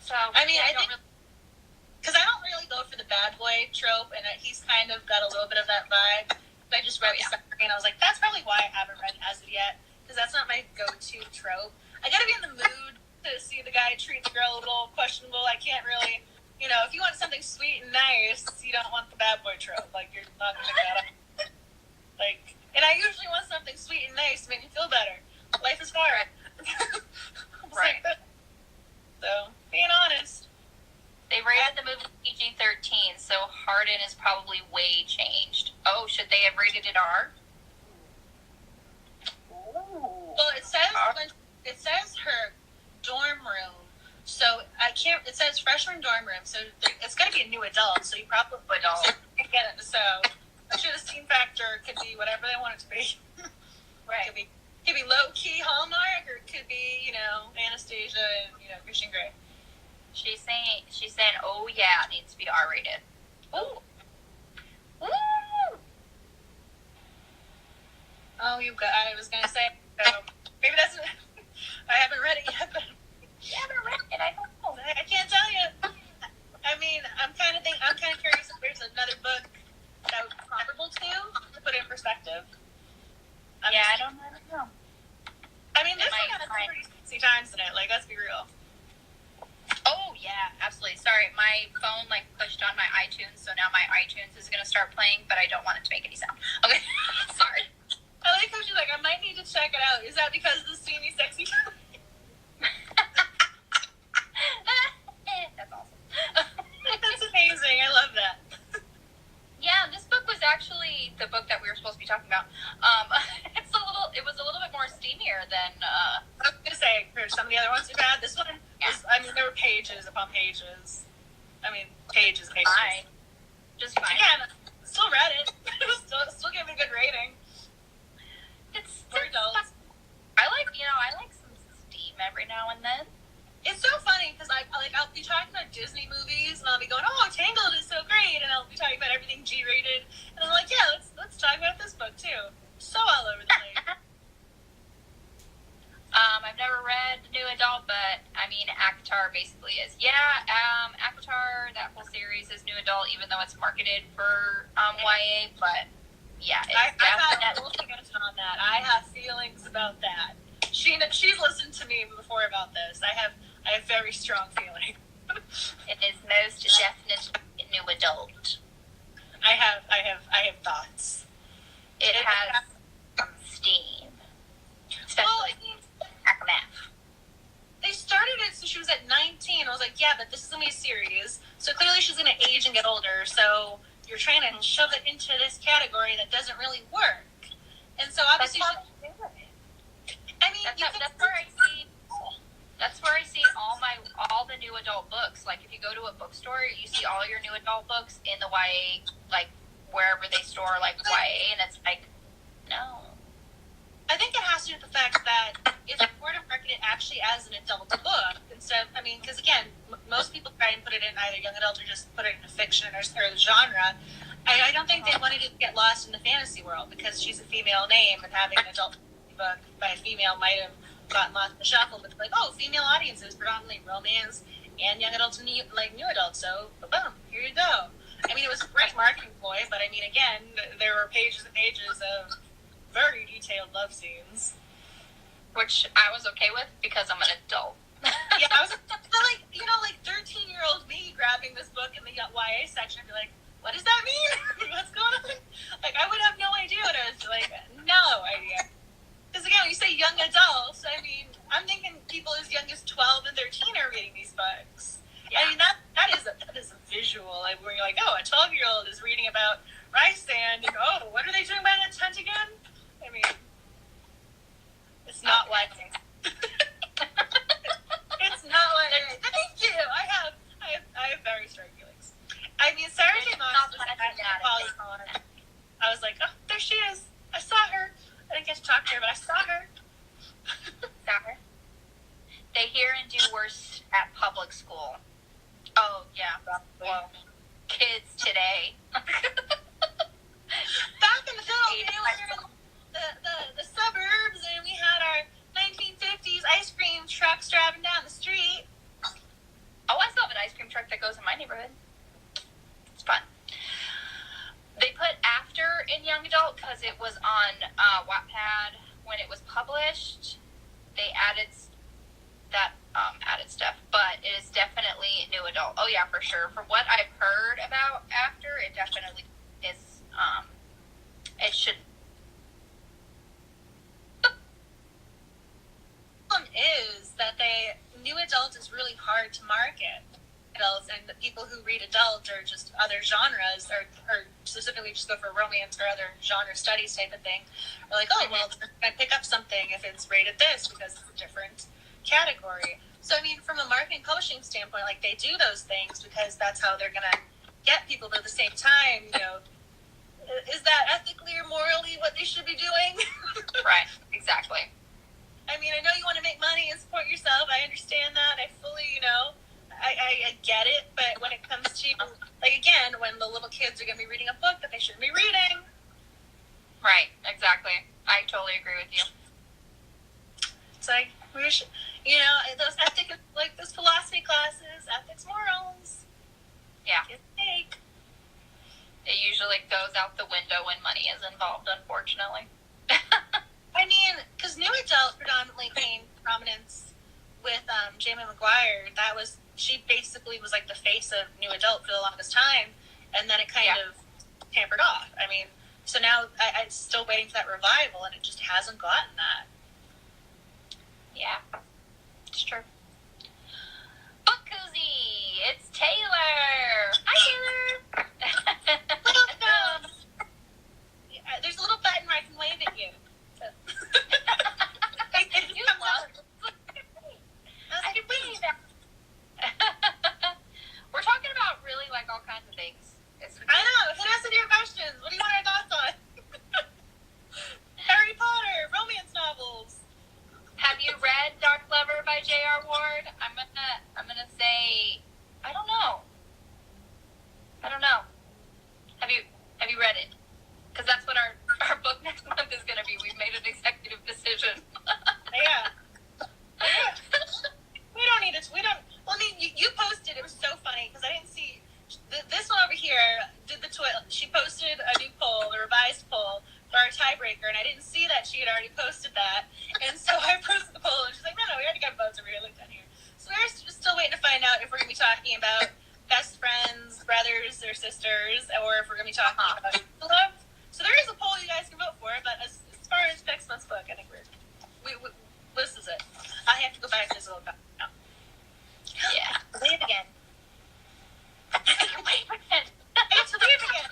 So I mean, I think because I don't really go for the bad boy trope, and he's kind of got a little bit of that vibe. But I just read the summary, and I was like, that's probably why I haven't read it as of yet. Because that's not my go-to trope. I gotta be in the mood to see the guy treat the girl a little questionable. I can't really, if you want something sweet and nice, you don't want the bad boy trope. Like, you're not gonna get that up. Like, and I usually want something sweet and nice to make me feel better. Life is hard. Right. So, being honest. They rated the movie PG-13, so Harden is probably way changed. Oh, should they have rated it R? Well, it says her dorm room, so I can't. It says freshman dorm room, so it's going to be a new adult. So you probably get it. So I'm sure the scene factor could be whatever they want it to be. Right. It could be low key Hallmark, or it could be Anastasia and Christian Grey. She's saying, oh yeah, it needs to be R rated. Ooh. Oh, I was going to say, maybe that's, I haven't read it yet, but you haven't read it, I don't know. I can't tell you. I mean, I'm kind of curious if there's another book that would be comparable to put it in perspective. I don't know. I mean, this one has some pretty sexy times in it, like, let's be real. Oh, yeah, absolutely. Sorry, my phone, pushed on my iTunes, so now my iTunes is going to start playing, but I don't want it to make any sound. Okay, sorry. I like how she's like, I might need to check it out. Is that because of the steamy, sexy? That's awesome. That's amazing. I love that. Yeah, this book was actually the book that we were supposed to be talking about. It was a little bit more steamier than. I was gonna say, for some of the other ones we've had, this one was. I mean, there were pages upon pages. I mean, pages. Fine. Just fine. Again, still read it. still gave it a good rating. It's for adults. I like some steam every now and then. It's so funny because I'll be talking about Disney movies and I'll be going, oh, Tangled is so great, and I'll be talking about everything G-rated, and I'm like, yeah, let's talk about this book too. So all over the place. I've never read New Adult, but I mean, ACOTAR basically is. Yeah, ACOTAR sure that whole series is new adult, even though it's marketed for YA. But yeah, I have full feelings on that. I have feelings about that. She's listened to me before about this. I have very strong feelings. It is most definitely new adult. I have thoughts. It has some steam, especially math. They started it so she was at 19. I was like, yeah, but this is gonna be a series, so clearly she's gonna age and get older. So you're trying to shove it into this category that doesn't really work. And so obviously, that's where I see all the new adult books. Like if you go to a bookstore, you see all your new adult books in the YA, like wherever they store like YA, and it's like, no. I think it has to do with the fact that if you were to market it actually as an adult book instead, because again, most people try and put it in either young adult or just put it into fiction or the genre. I don't think they wanted it to get lost in the fantasy world because she's a female name, and having an adult book by a female might have gotten lost in the shuffle. But like, oh, female audiences, predominantly romance and young adults and new adults. So boom, here you go. I mean, it was a great marketing ploy, but I mean, again, there were pages and pages of very detailed love scenes, which I was okay with because I'm an adult. Yeah, I was like 13-year-old me grabbing this book in the YA section and be like, what does that mean? What's going on? Like, I would have no idea what it was. Like, no idea. Because again, when you say young adults, I mean, I'm thinking people as young as 12 and 13 are reading these books. Yeah. I mean, that is a visual, like, where you're like, oh, a 12-year-old is reading about rice sand, and oh, what are they doing by that tent again? I mean, it's not like it's not like. Thank you. I have very strong feelings. I mean, Sarah J. Maas was at Polycon. I was like, oh, there she is. I saw her. I didn't get to talk to her, but I saw her. Saw her. They hear and do worse at public school. Oh yeah. Well, kids today. Back in the day, we were in the suburbs, and we had our 1950s ice cream trucks driving down the street. Oh, I still have an ice cream truck that goes in my neighborhood. It's fun. They put after in young adult because it was on Wattpad when it was published. They added stuff, but it is definitely new adult. Oh yeah, for sure. From what I've heard about after, it definitely is. It should. Is that new adult is really hard to market. Adults and the people who read adult or just other genres or specifically just go for romance or other genre studies type of thing are like, oh, well, I pick up something if it's rated this because it's a different category. So I mean, from a marketing publishing standpoint, like, they do those things because that's how they're gonna get people, but at the same time, is that ethically or morally what they should be doing? Right, exactly. I mean, I know you want to make money and support yourself. I understand that. I fully, I get it. But when it comes to, like, again, when the little kids are going to be reading a book that they shouldn't be reading. Right, exactly. I totally agree with you. It's like, we should, those ethics, like those philosophy classes, ethics, morals. Yeah. It's fake. It usually goes out the window when money is involved, unfortunately. I mean, because new adult predominantly gained prominence with Jamie McGuire. She basically was like the face of new adult for the longest time, and then it kind of tampered off. I mean, so now I'm still waiting for that revival, and it just hasn't gotten that. Yeah, it's true. Book Koozie! It's Taylor! Hi, Taylor! Welcome! There's a little button where I can wave at you. You love I can wave that. We're talking about really like all kinds of things. I know. Hit us with your questions. What do you want our thoughts on? Harry Potter, romance novels. Have you read Dark Lover by J.R. Ward? I'm gonna say I don't know. Have you read it? Because that's what our book next month is going to be. We've made an executive decision. Yeah. We don't need it. Well, I mean, you posted. It was so funny because I didn't see over here did she posted a new poll, a revised poll for our tiebreaker, and I didn't see that she had already posted that. And so I posted the poll, and she's like, no, we already got votes over here. Look down here. So we're just still waiting to find out if we're going to be talking about best friends, brothers, or sisters, or if we're going to be talking about love. So there is a poll you guys can vote for, but as far as next month's book, I think we this is it. I have to go back to this a little bit now. Yeah. Leave again. Wait again. I have to leave again.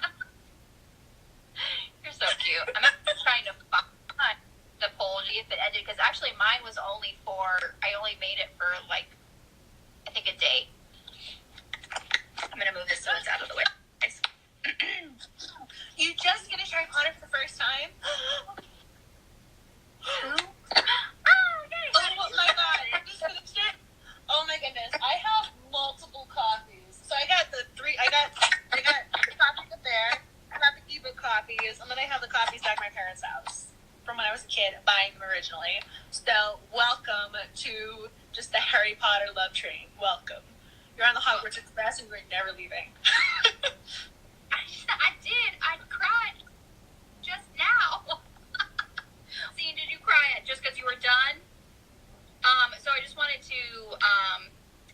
You're so cute. I'm actually trying to find the poll, see if it ended, because actually mine was only I only made it for, like, I think a day. I'm going to move this so it's out of the way. You just finished Harry Potter for the first time? Who? Oh my god, I just finished it. Oh my goodness. I have multiple copies. So I got the copy up there. I got the ebook copies, and then I have the copies back at my parents' house from when I was a kid, buying them originally. So welcome to just the Harry Potter love train. Welcome. You're on the Hogwarts Express, and we're never leaving. I did. I cried just now. See, did you cry just because you were done? So I just wanted to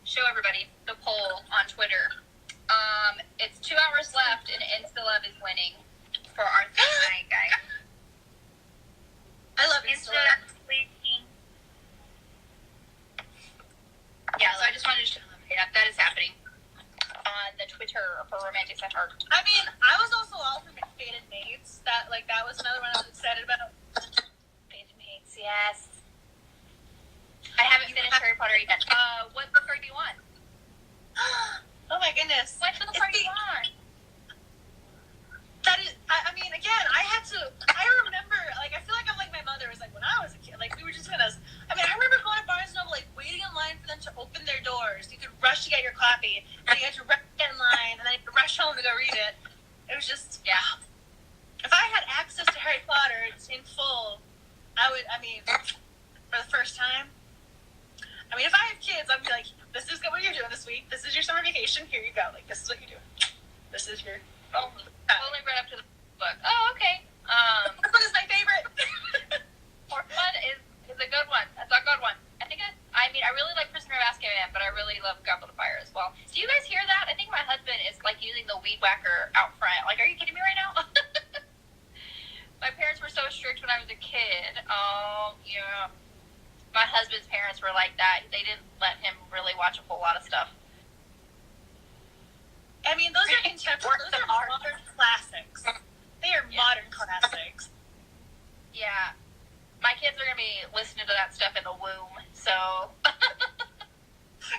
show everybody the poll on Twitter. It's 2 hours left, and Insta Love is winning for our theme night, guys. I love Insta Love. Yeah, so I just wanted to show them that is happening on the Twitter for Romantics at Heart. I mean, I was also all for Fated Mates. That was another one I was excited about. Fated Mates, yes. I haven't finished Harry Potter yet. What book are you on? Oh my goodness. What book are you on? That is, I mean, again, I remember, like, I feel like I'm like my mother was like, when I was a kid, like, we were just doing this. I mean, I remember going to Barnes & Noble, like, waiting in line for them to open their doors. You could rush to get your copy, and you had to rush to get in line, and then you had to rush home to go read it. It was just, Yeah. If I had access to Harry Potter in full, I would, I mean, for the first time, I mean, if I have kids, I'd be like, this is what you're doing this week. This is your summer vacation. Here you go. Like, this is what you're doing. This is your... Only read up to the book. Oh, okay. This one is my favorite. Fourth one is a good one. That's a good one. I mean, I really like Prisoner of Azkaban, but I really love Goblet of Fire as well. Do you guys hear that? I think my husband is, like, using the weed whacker out front. Like, are you kidding me right now? My parents were so strict when I was a kid. Oh, yeah. My husband's parents were like that. They didn't let him really watch a whole lot of stuff. I mean, those are contemporary. Those are modern classics. They are modern classics. Yeah. My kids are going to be listening to that stuff in the womb, so...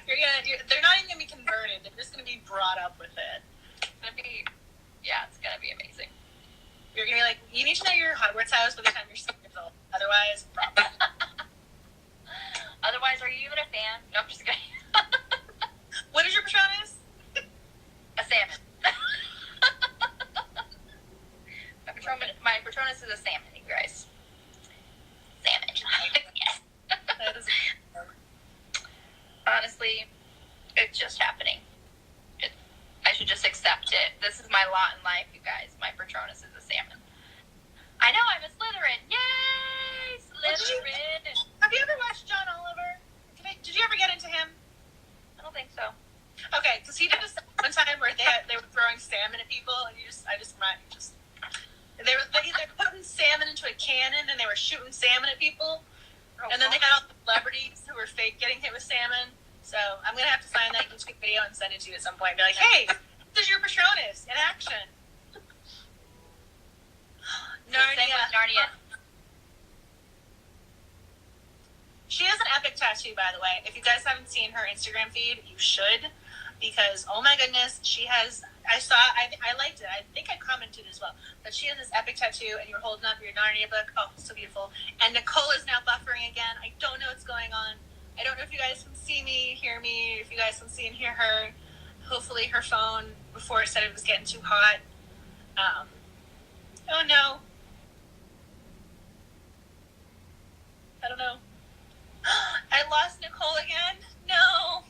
They're not even going to be converted. They're just going to be brought up with it. It's going to be amazing. You're going to be like, you need to know your Hogwarts house by the time you're 6 years old. Otherwise, probably. Otherwise, are you even a fan? No, I'm just kidding. What is your Patronus? A salmon. My Patronus is a salmon, you guys. Salmon. Yes. That is Honestly, it's just happening. I should just accept it. This is my lot in life, you guys. My Patronus is a salmon. I know, I'm a Slytherin. Yay! Slytherin! Have you ever watched John Oliver? Did you ever get into him? I don't think so. Okay, because he did this one time where they were throwing salmon at people, and they were putting salmon into a cannon, and they were shooting salmon at people, and then they had all the celebrities who were fake getting hit with salmon. So I'm gonna have to find that YouTube video and send it to you at some point. And be like, hey, this is your Patronus in action. Narnia. She has an epic tattoo, by the way. If you guys haven't seen her Instagram feed, you should, because oh my goodness, she has. I liked it. I think I commented as well. But she has this epic tattoo, and you're holding up your Narnia book. Oh, so beautiful. And Nicole is now buffering again. I don't know what's going on. I don't know if you guys can see me, hear me, if you guys can see and hear her. Hopefully her phone, before it said it was getting too hot. Oh no. I don't know. I lost Nicole again? No.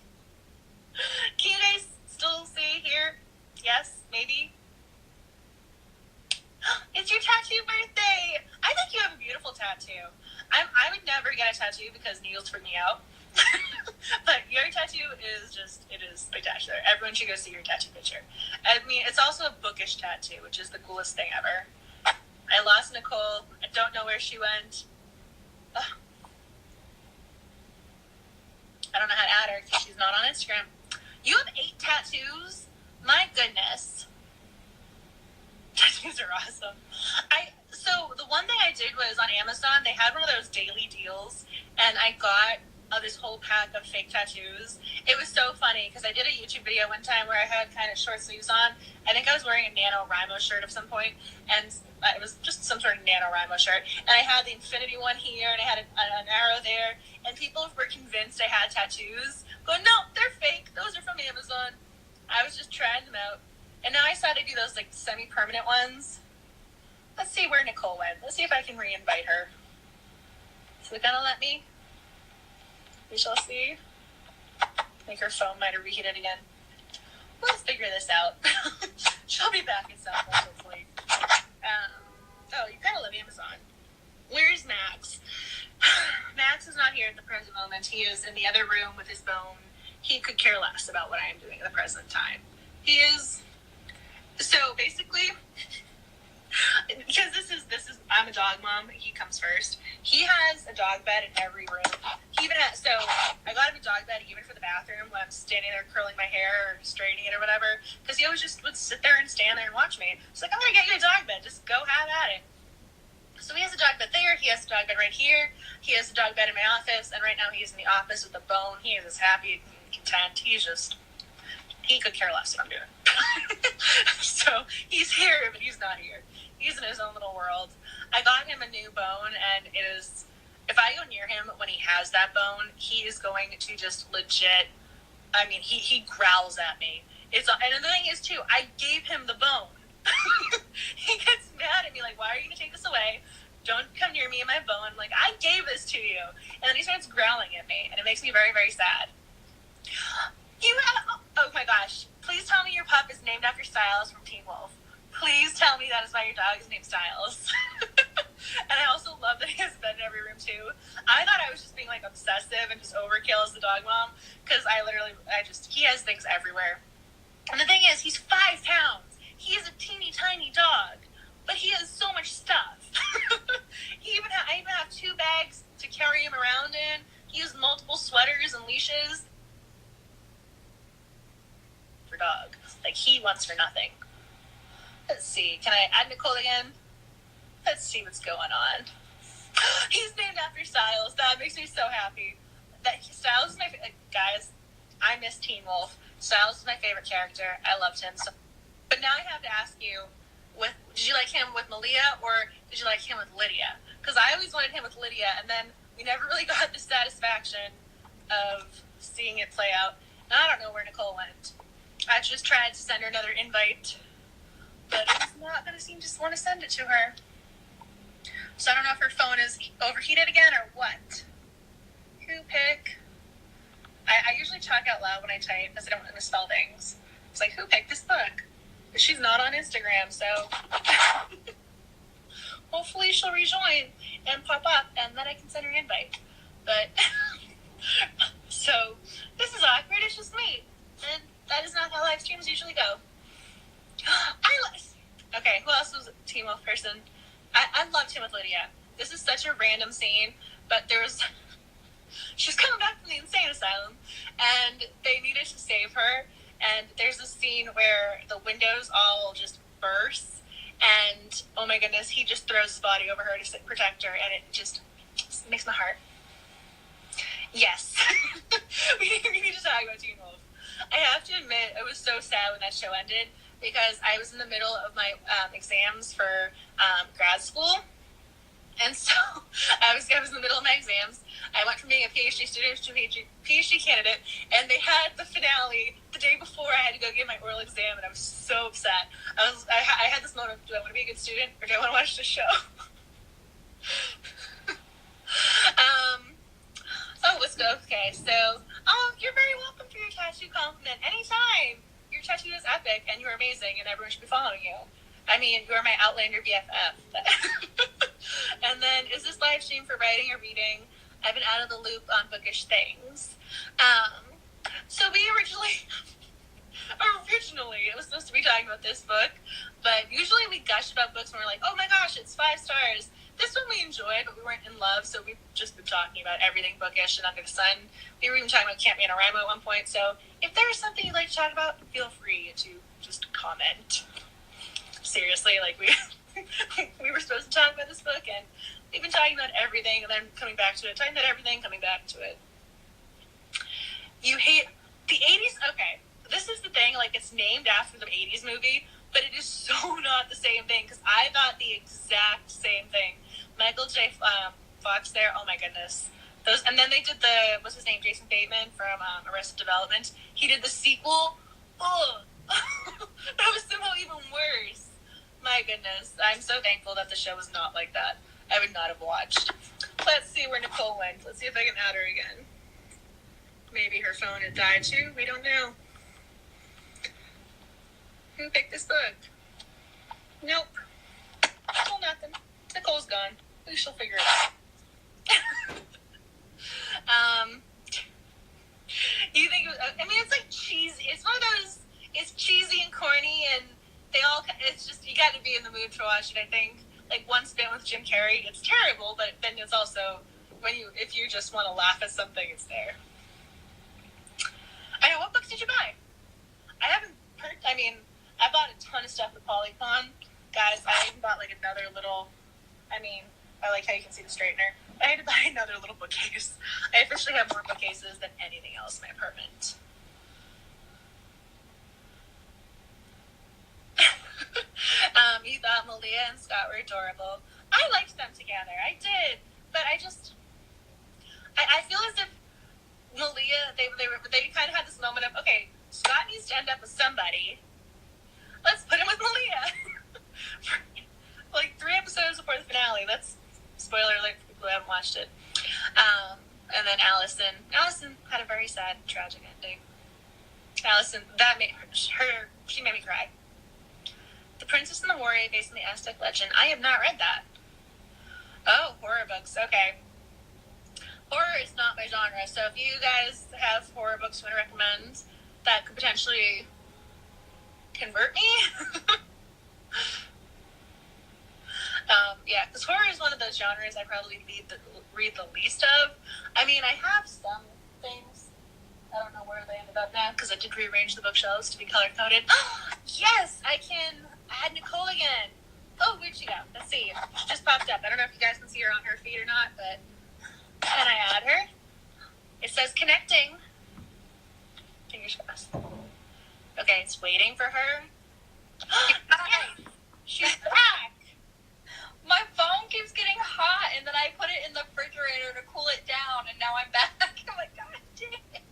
Can you guys still see here? Yes? Maybe? It's your tattoo birthday! I think you have a beautiful tattoo. I would never get a tattoo because needles freak me out. But your tattoo is it is spectacular. Everyone should go see your tattoo picture. I mean, it's also a bookish tattoo, which is the coolest thing ever. I lost Nicole. I don't know where she went. Ugh. I don't know how to add her because she's not on Instagram. You have 8 tattoos? My goodness. Tattoos are awesome. So the one thing I did was on Amazon, they had one of those daily deals, and I got this whole pack of fake tattoos. It was so funny because I did a YouTube video one time where I had kind of short sleeves on. I think I was wearing a NaNoWriMo shirt at some point, and it was just some sort of NaNoWriMo shirt. And I had the infinity one here, and I had an arrow there, and people were convinced I had tattoos. Going, no, they're fake. Those are from Amazon. I was just trying them out. And now I decided to do those like semi-permanent ones. Let's see where Nicole went. Let's see if I can re-invite her. Is it gonna let me? We shall see. I think her phone might have reheated again. Let's figure this out. She'll be back at some point, hopefully. Oh, you gotta love Amazon. Where's Max? Max is not here at the present moment. He is in the other room with his bone. He could care less about what I am doing at the present time. He is... So, basically... Because this is I'm a dog mom. He comes first. He has a dog bed in every room. He even has, so I got him a dog bed even for the bathroom when I'm standing there curling my hair or straightening it or whatever. Because he always just would sit there and stand there and watch me. So like, I'm gonna get you a dog bed. Just go have at it. So he has a dog bed there. He has a dog bed right here. He has a dog bed in my office. And right now he's in the office with a bone. He is as happy and content. He could care less what I'm doing. So he's here, but he's not here. He's in his own little world. I got him a new bone, and it is, if I go near him when he has that bone, he is going to just legit, I mean, he growls at me. And the thing is, too, I gave him the bone. He gets mad at me, like, why are you going to take this away? Don't come near me and my bone. I'm like, I gave this to you. And then he starts growling at me, and it makes me very, very sad. Oh my gosh, please tell me your pup is named after Styles from Teen Wolf. Please tell me that is why your dog is named Styles. And I also love that he has a bed in every room too. I thought I was just being like obsessive and just overkill as the dog mom, because he has things everywhere. And the thing is, he's 5 pounds. He is a teeny tiny dog, but he has so much stuff. I even have 2 bags to carry him around in. He has multiple sweaters and leashes. For dog, like he wants for nothing. Let's see. Can I add Nicole again? Let's see what's going on. He's named after Styles. That makes me so happy. Styles is my guys. I miss Teen Wolf. Styles is my favorite character. I loved him so. But now I have to ask you: did you like him with Malia or did you like him with Lydia? Because I always wanted him with Lydia, and then we never really got the satisfaction of seeing it play out. And I don't know where Nicole went. I just tried to send her another invite, but it's not going to seem to want to send it to her. So I don't know if her phone is overheated again or what. Who pick? I usually talk out loud when I type because I don't want to misspell things. It's like, who picked this book? But she's not on Instagram, so hopefully she'll rejoin and pop up, and then I can send her an invite. But so this is awkward. It's just me, and that is not how live streams usually go. Okay, who else was a Teen Wolf person? I loved him with Lydia. This is such a random scene, but she's coming back from the insane asylum, and they needed to save her, and there's a scene where the windows all just burst, and oh my goodness, he just throws his body over her to protect her, and it just makes my heart. Yes. we need to talk about Teen Wolf. I have to admit, I was so sad when that show ended because I was in the middle of my exams for grad school. And so I was in the middle of my exams. I went from being a PhD student to a PhD candidate, and they had the finale the day before I had to go get my oral exam, and I was so upset. I had this moment of, do I want to be a good student or do I want to watch this show? Let's go. Okay, so, you're very welcome for your tattoo compliment. Anytime. You're tattoo is epic, and you're amazing, and everyone should be following you. I mean, you're my Outlander BFF. And then, is this live stream for writing or reading? I've been out of the loop on bookish things. So we originally, it was supposed to be talking about this book, but usually we gush about books when we're like, oh my gosh, it's 5 stars. This one we enjoyed, but we weren't in love, so we've just been talking about everything bookish and under the sun. We were even talking about Can't Be NaNoWriMo at one point, so if there's something you'd like to talk about, feel free to just comment. Seriously, like, we were supposed to talk about this book, and we've been talking about everything, and then coming back to it, talking about everything, coming back to it. You hate the 80s? Okay, this is the thing, like, it's named after the 80s movie, but it is so not the same thing, because I thought the exact same thing. Michael J. Fox there, oh my goodness. Those, and then they did the, what's his name, Jason Bateman from Arrested Development. He did the sequel. Oh, that was somehow even worse. My goodness. I'm so thankful that the show was not like that. I would not have watched. Let's see where Nicole went. Let's see if I can add her again. Maybe her phone had died too. We don't know. Who picked this book? Nope. Well, nothing. Nicole's gone. We shall figure it out. You think, I mean, it's like cheesy. It's one of those, it's cheesy and corny, and they all, it's just, you got to be in the mood to watch it, I think. Like, One Spin with Jim Carrey, it's terrible, but then it's also, if you just want to laugh at something, it's there. I know, what books did you buy? I bought a ton of stuff at Polycon. Guys, I even bought, like, another little, I like how you can see the straightener. I had to buy another little bookcase. I officially have more bookcases than anything else in my apartment. You thought Malia and Scott were adorable. I liked them together. I did. But I feel as if Malia, they kind of had this moment of, okay, Scott needs to end up with somebody. Let's put him with Malia. Like 3 episodes before the finale. That's spoiler alert for people who haven't watched it. And then Allison had a very sad, tragic ending. Allison, she made me cry. The Princess and the Warrior, based on the Aztec legend. I have not read that. Oh, horror books. Okay. Horror is not my genre, so if you guys have horror books you want to recommend that could potentially convert me, yeah, because horror is one of those genres I probably read the least of. I mean, I have some things. I don't know where they ended up now, because I did rearrange the bookshelves to be color-coded. Yes, I can add Nicole again. Oh, where'd she go? Let's see. She just popped up. I don't know if you guys can see her on her feed or not, but can I add her? It says connecting. Fingers crossed. Okay, it's waiting for her. She's back. My phone keeps getting hot, and then I put it in the refrigerator to cool it down, and now I'm back. I'm like, God damn it.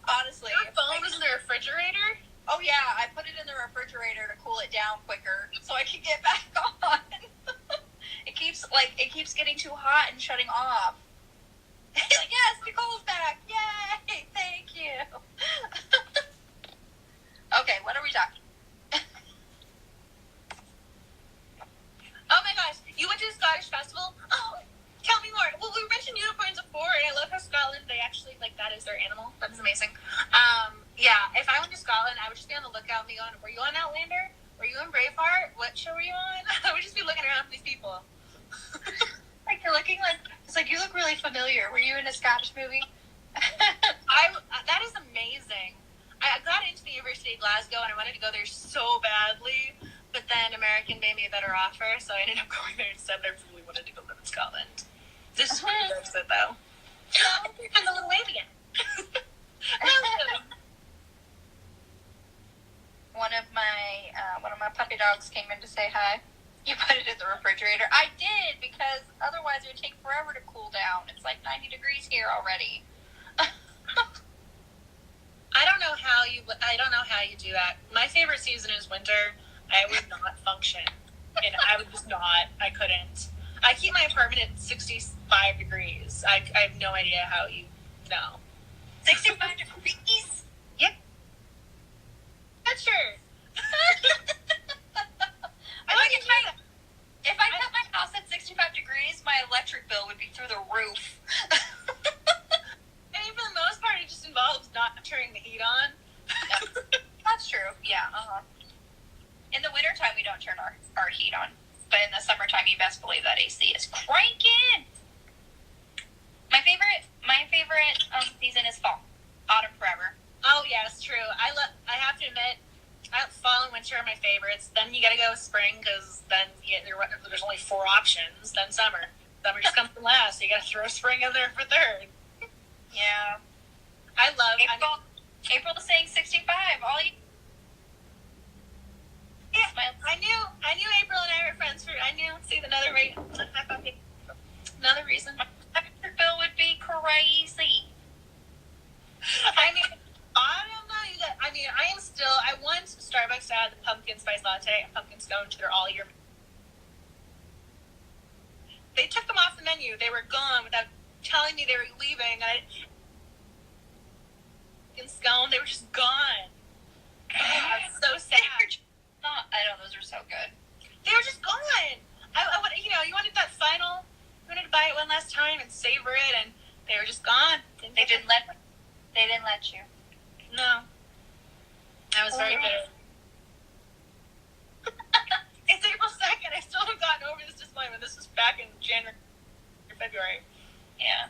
Honestly. Your phone was in the refrigerator? Oh, yeah. I put it in the refrigerator to cool it down quicker so I can get back on. It keeps getting too hot and shutting off. Like, yes, Nicole's back. Yay. Thank you. Okay, what are we talking? Oh my gosh, you went to the Scottish Festival? Oh, tell me more. Well, we mentioned unicorns before, and I love how Scotland, they actually, like, that is their animal. That is amazing. Yeah, if I went to Scotland, I would just be on the lookout and be on, were you on Outlander? Were you on Braveheart? What show were you on? I would just be looking around for these people. Like, you're looking like, it's like, you look really familiar. Were you in a Scottish movie? That is amazing. I got into the University of Glasgow, and I wanted to go there so badly, but then American made me a better offer, so I ended up going there instead. I really wanted to go live in Scotland. This is pretty deserves it, though. And the little wave again. One of my puppy dogs came in to say hi. You put it in the refrigerator. I did, because otherwise it would take forever to cool down. It's like 90 degrees here already. I don't know how you do that. My favorite season is winter. I would not function. And I would just not. I couldn't. I keep my apartment at 65 degrees. I have no idea how you know. 65 degrees? sweatshirt. If I kept my house at 65 degrees, my electric bill would be through the roof. I mean, for the most part, it just involves not turning the heat on. That's true. Yeah. In the wintertime, we don't turn our heat on. But in the summertime, you best believe that AC is cranking. My favorite season is fall. Autumn forever. Oh, yeah, it's true. I have to admit, fall and winter are my favorites. Then you gotta go with spring, because then there's only 4 options. Then summer. Summer just comes from last, so you gotta throw spring in there for third. Yeah. I love April is saying 65. All you... Yeah, I knew April and I were friends see, another reason. My electric bill would be crazy. I mean, autumn though, I want Starbucks to add the pumpkin spice latte and pumpkin scone to their all year. They took them off the menu. They were gone without telling me they were leaving. Pumpkin scone, they were just gone. That's so sad. I know, those are so good. They were just gone. You wanted that final. You wanted to buy it one last time and savor it, and they were just gone. They didn't let you. No. I was very bitter. It's April 2nd. I still haven't gotten over this disappointment. This was back in January or February. Yeah.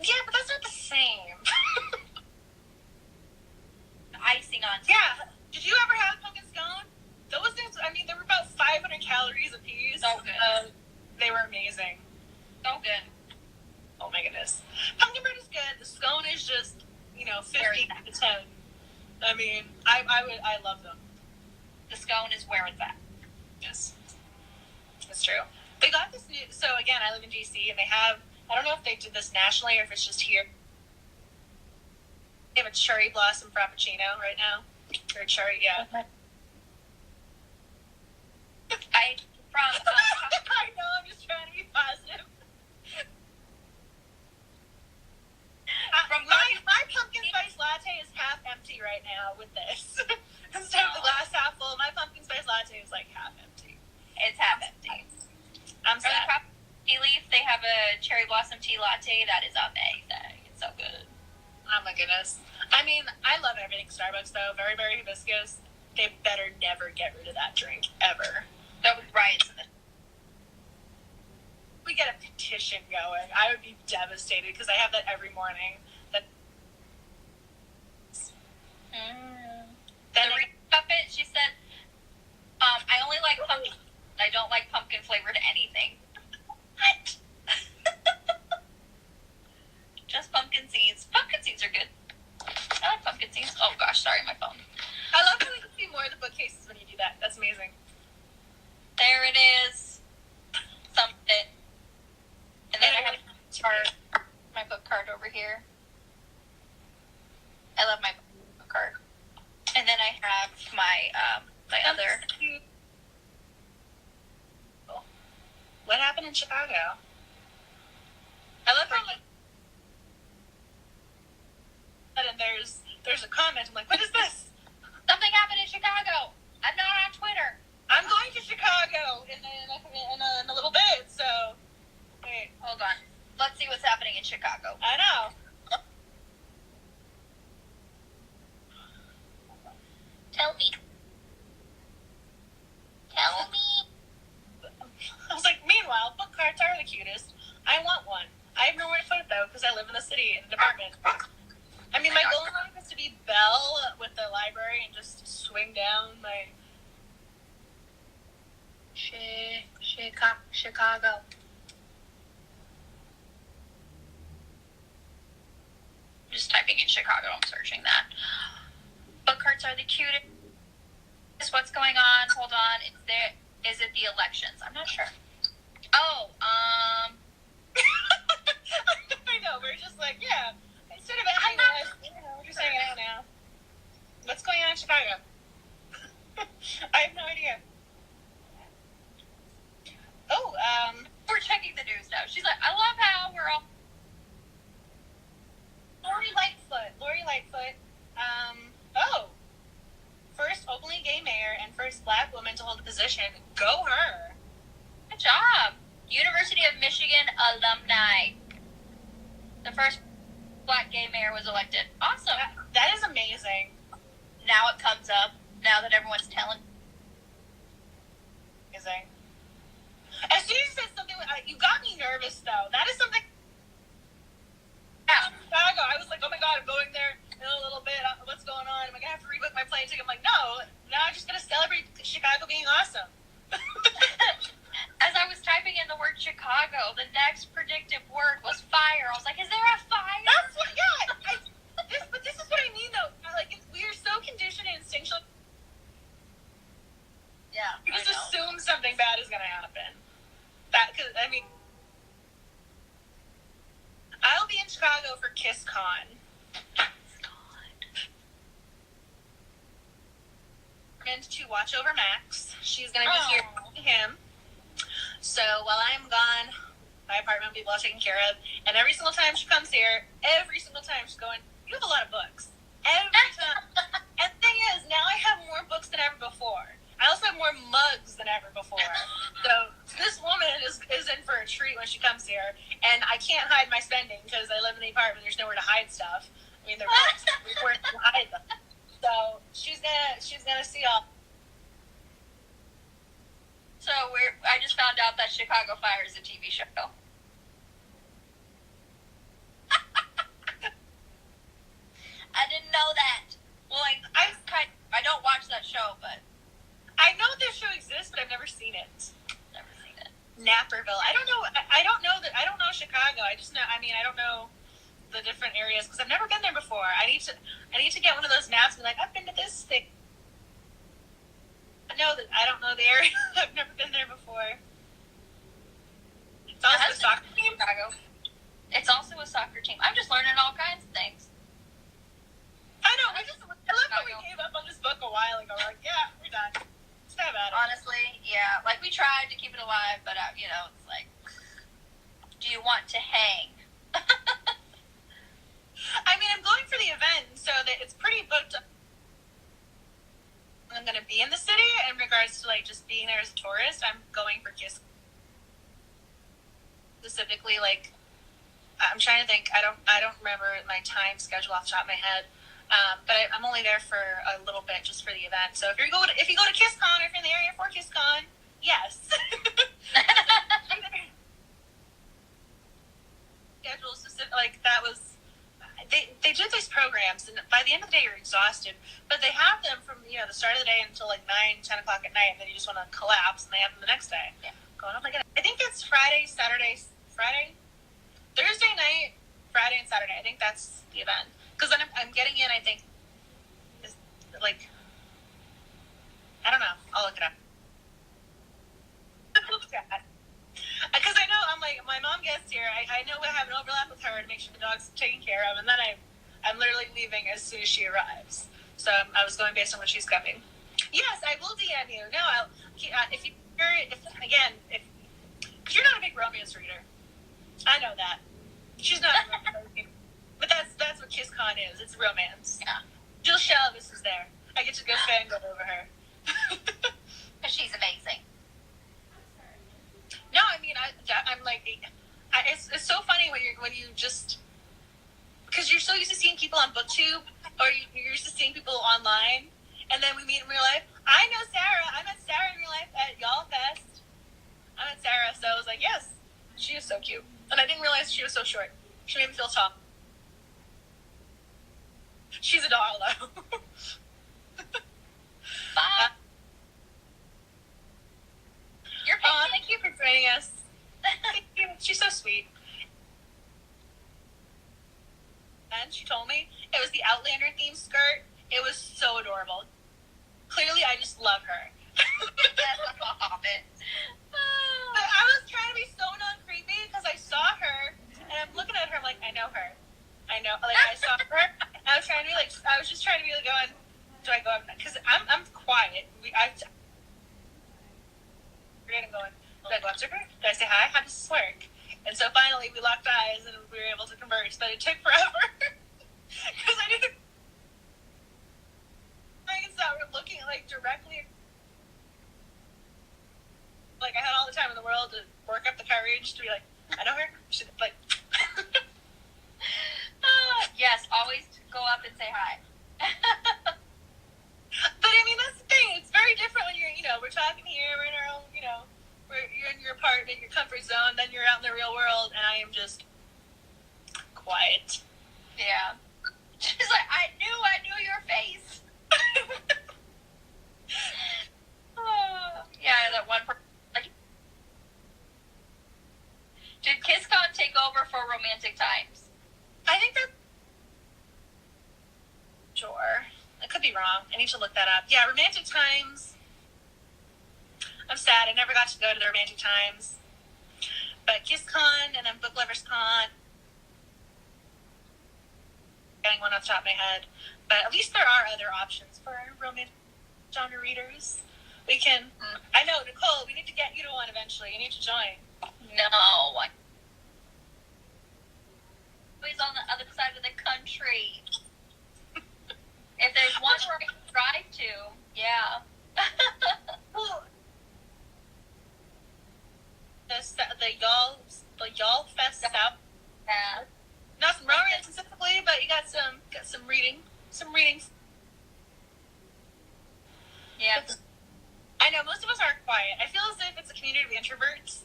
Yeah, but that's not the same. Icing on top. Yeah. Did you ever have pumpkin scone? Those things, they were about 500 calories a piece. So good. They were amazing. So good. Oh my goodness. Pumpkin bread is good. The scone is just, 50 to 10. I love them. The scone is where it's at. Yes. That's true. They got this new, so again, I live in DC, and they have, I don't know if they did this nationally or if it's just here. They have a cherry blossom frappuccino right now. Or cherry, yeah. I know, I'm just trying to be positive. My pumpkin spice latte is half empty right now with this. Instead of the glass half full, my pumpkin spice latte is like half empty. It's half empty. I'm sad. Tea leaf, they have a cherry blossom tea latte that is amazing. It's so good. Oh my goodness. I love everything Starbucks though. Very, very hibiscus. They better never get rid of that drink ever. That was riots in the... We get a petition going. I would be devastated because I have that every morning. Then puppet, she said, I only like pumpkin. I don't like pumpkin flavored anything. What? Just pumpkin seeds. Pumpkin seeds are good. I like pumpkin seeds. Oh gosh, sorry, my phone. I love how we can see more of the bookcases when you do that. That's amazing. There it is. Something. And then I have my book card over here. I love my book card. And then I have my other. What happened in Chicago? I love how and there's a comment. I'm like, what is this? Something happened in Chicago. I'm not on Twitter. I'm going to Chicago in a little bit. So, wait, hold on. Let's see what's happening in Chicago. I know. Tell me. I was like, meanwhile, book cards are the cutest. I want one. I have nowhere to put it though because I live in the city in an apartment. My goal in life is to be Belle with the library and just swing down my Chicago. Just typing in Chicago, I'm searching that. Book cards are the cutest. What's going on? Hold on. Is it the elections? I'm not sure. Oh, I know, we're just like, yeah. Instead of ending we're just hanging out now. What's going on in Chicago? I have no idea. Oh, we're checking the news now. She's like, I love how we're all... Lori Lightfoot. determined to hold the position. Go her. Good job. University of Michigan alumni. The first black gay mayor was elected. Awesome. That is amazing. Now it comes up. Now that everyone's telling. Amazing. As soon as you said something, you got me nervous, though. That is something. Yeah. Chicago. I was like, oh my god, I'm going there in a little bit. What's going on? Am I gonna have to rebook my plane ticket? I'm like, no. Now I'm just gonna celebrate Chicago being awesome. As I was typing in the word Chicago, the next predictive word was fire. I was like, is there a fire? That's what. Yeah. But this is what I mean, though. Like, we are so conditioned and instinctual. Yeah. You just assume something bad is gonna happen. Because I mean, I'll be in Chicago for KissCon. And to watch over Max. She's going to be here with him. So while I'm gone, my apartment will be well taken care of. And every single time she comes here, she's going, you have a lot of books. Every time. And the thing is, now I have more books than ever before. I also have more mugs than ever before. So this woman is in for a treat when she comes here. And I can't hide my spending because I live in the apartment. There's nowhere to hide stuff. I mean, they're books. There's nowhere to hide them. So she's gonna see all. So I just found out that Chicago Fire is a TV show. I didn't know that. Well, I don't watch that show, but I know this show exists, but I've never seen it. Never seen it. Naperville. I don't know. I don't know that. I don't know Chicago. I just know. I mean, I don't know the different areas because I've never been there before. I need to get one of those maps and be like, I've been to this thing. I don't know the area. I've never been there before. It's also a soccer team. Chicago. It's also a soccer team. I'm just learning all kinds of things. I know. I love how we gave up on this book a while ago. We're like, yeah, we're done. Let's have at it. Honestly, yeah. Like, we tried to keep it alive, but, it's like, do you want to hang? I mean, I'm going for the event, so that it's pretty booked up. I'm going to be in the city in regards to, like, just being there as a tourist. I'm going for Kiss. Specifically, like, I'm trying to think. I don't remember my time schedule off the top of my head. But I'm only there for a little bit just for the event. So if you go to KissCon or if you're in the area for KissCon, yes. Schedule specific, like that was. They do these programs, and by the end of the day, you're exhausted. But they have them from the start of the day until like 9, 10 o'clock at night, and then you just want to collapse, and they have them the next day. Yeah. Going, oh my god! I think it's Thursday night, Friday, and Saturday. I think that's the event. Because then I'm getting in, I think, like, I don't know. I'll look it up. Because I know, I'm like, my mom gets here. I know I have an overlap with her to make sure the dog's taken care of. And then I'm literally leaving as soon as she arrives. So I was going based on when she's coming. Yes, I will DM you. No, because you're not a big romance reader. I know that. She's not a romance reader. But that's what KissCon is. It's romance. Yeah. Jill Shelvis is there. I get to go fangirl over her. Because she's amazing. No, I mean, I'm like, it's so funny when you just, because you're so used to seeing people on BookTube, or you're used to seeing people online, and then we meet in real life. I know Sarah. I met Sarah in real life at Y'all Fest. I met Sarah, so I was like, yes, she is so cute. And I didn't realize she was so short. She made me feel tall. She's a doll, though. Bye. Thank you for joining us. Thank you. She's so sweet. And she told me it was the Outlander themed skirt. It was so adorable. Clearly, I just love her. Stop it. But I was trying to be so non-creepy because I saw her, and I'm looking at her, I'm like, I know her. I know. Like, I saw her. I was trying to be like, I was just trying to be like going, do I go up? Because I'm quiet. I'm going, did I go up to her? Did I say hi? How does this work? And so finally we locked eyes and we were able to converse, but it took forever. Because I didn't. I start looking like directly. courage to be like, I know her. She's like, yes, always go up and say hi. But I mean, that's the thing. It's very different when you're, we're talking here, we're in our own, you're in your apartment, your comfort zone, then you're out in the real world, and I am just quiet. Yeah. She's like, I knew your face. Yeah, that one person. Like, did KissCon take over for Romantic Times? I think that. Sure. I could be wrong. I need to look that up. Yeah, Romantic Times. I'm sad. I never got to go to the Romantic Times. But KissCon and then Book Lovers Con. Getting one off the top of my head. But at least there are other options for romantic genre readers. We can. I know, Nicole, we need to get you to one eventually. You need to join. No. He's on the other side of the country. If there's one where I can drive to, yeah. Well, the y'all fest out. Yeah. Not some romance specifically, but you got some reading. Yeah. I know, most of us aren't quiet. I feel as if it's a community of introverts.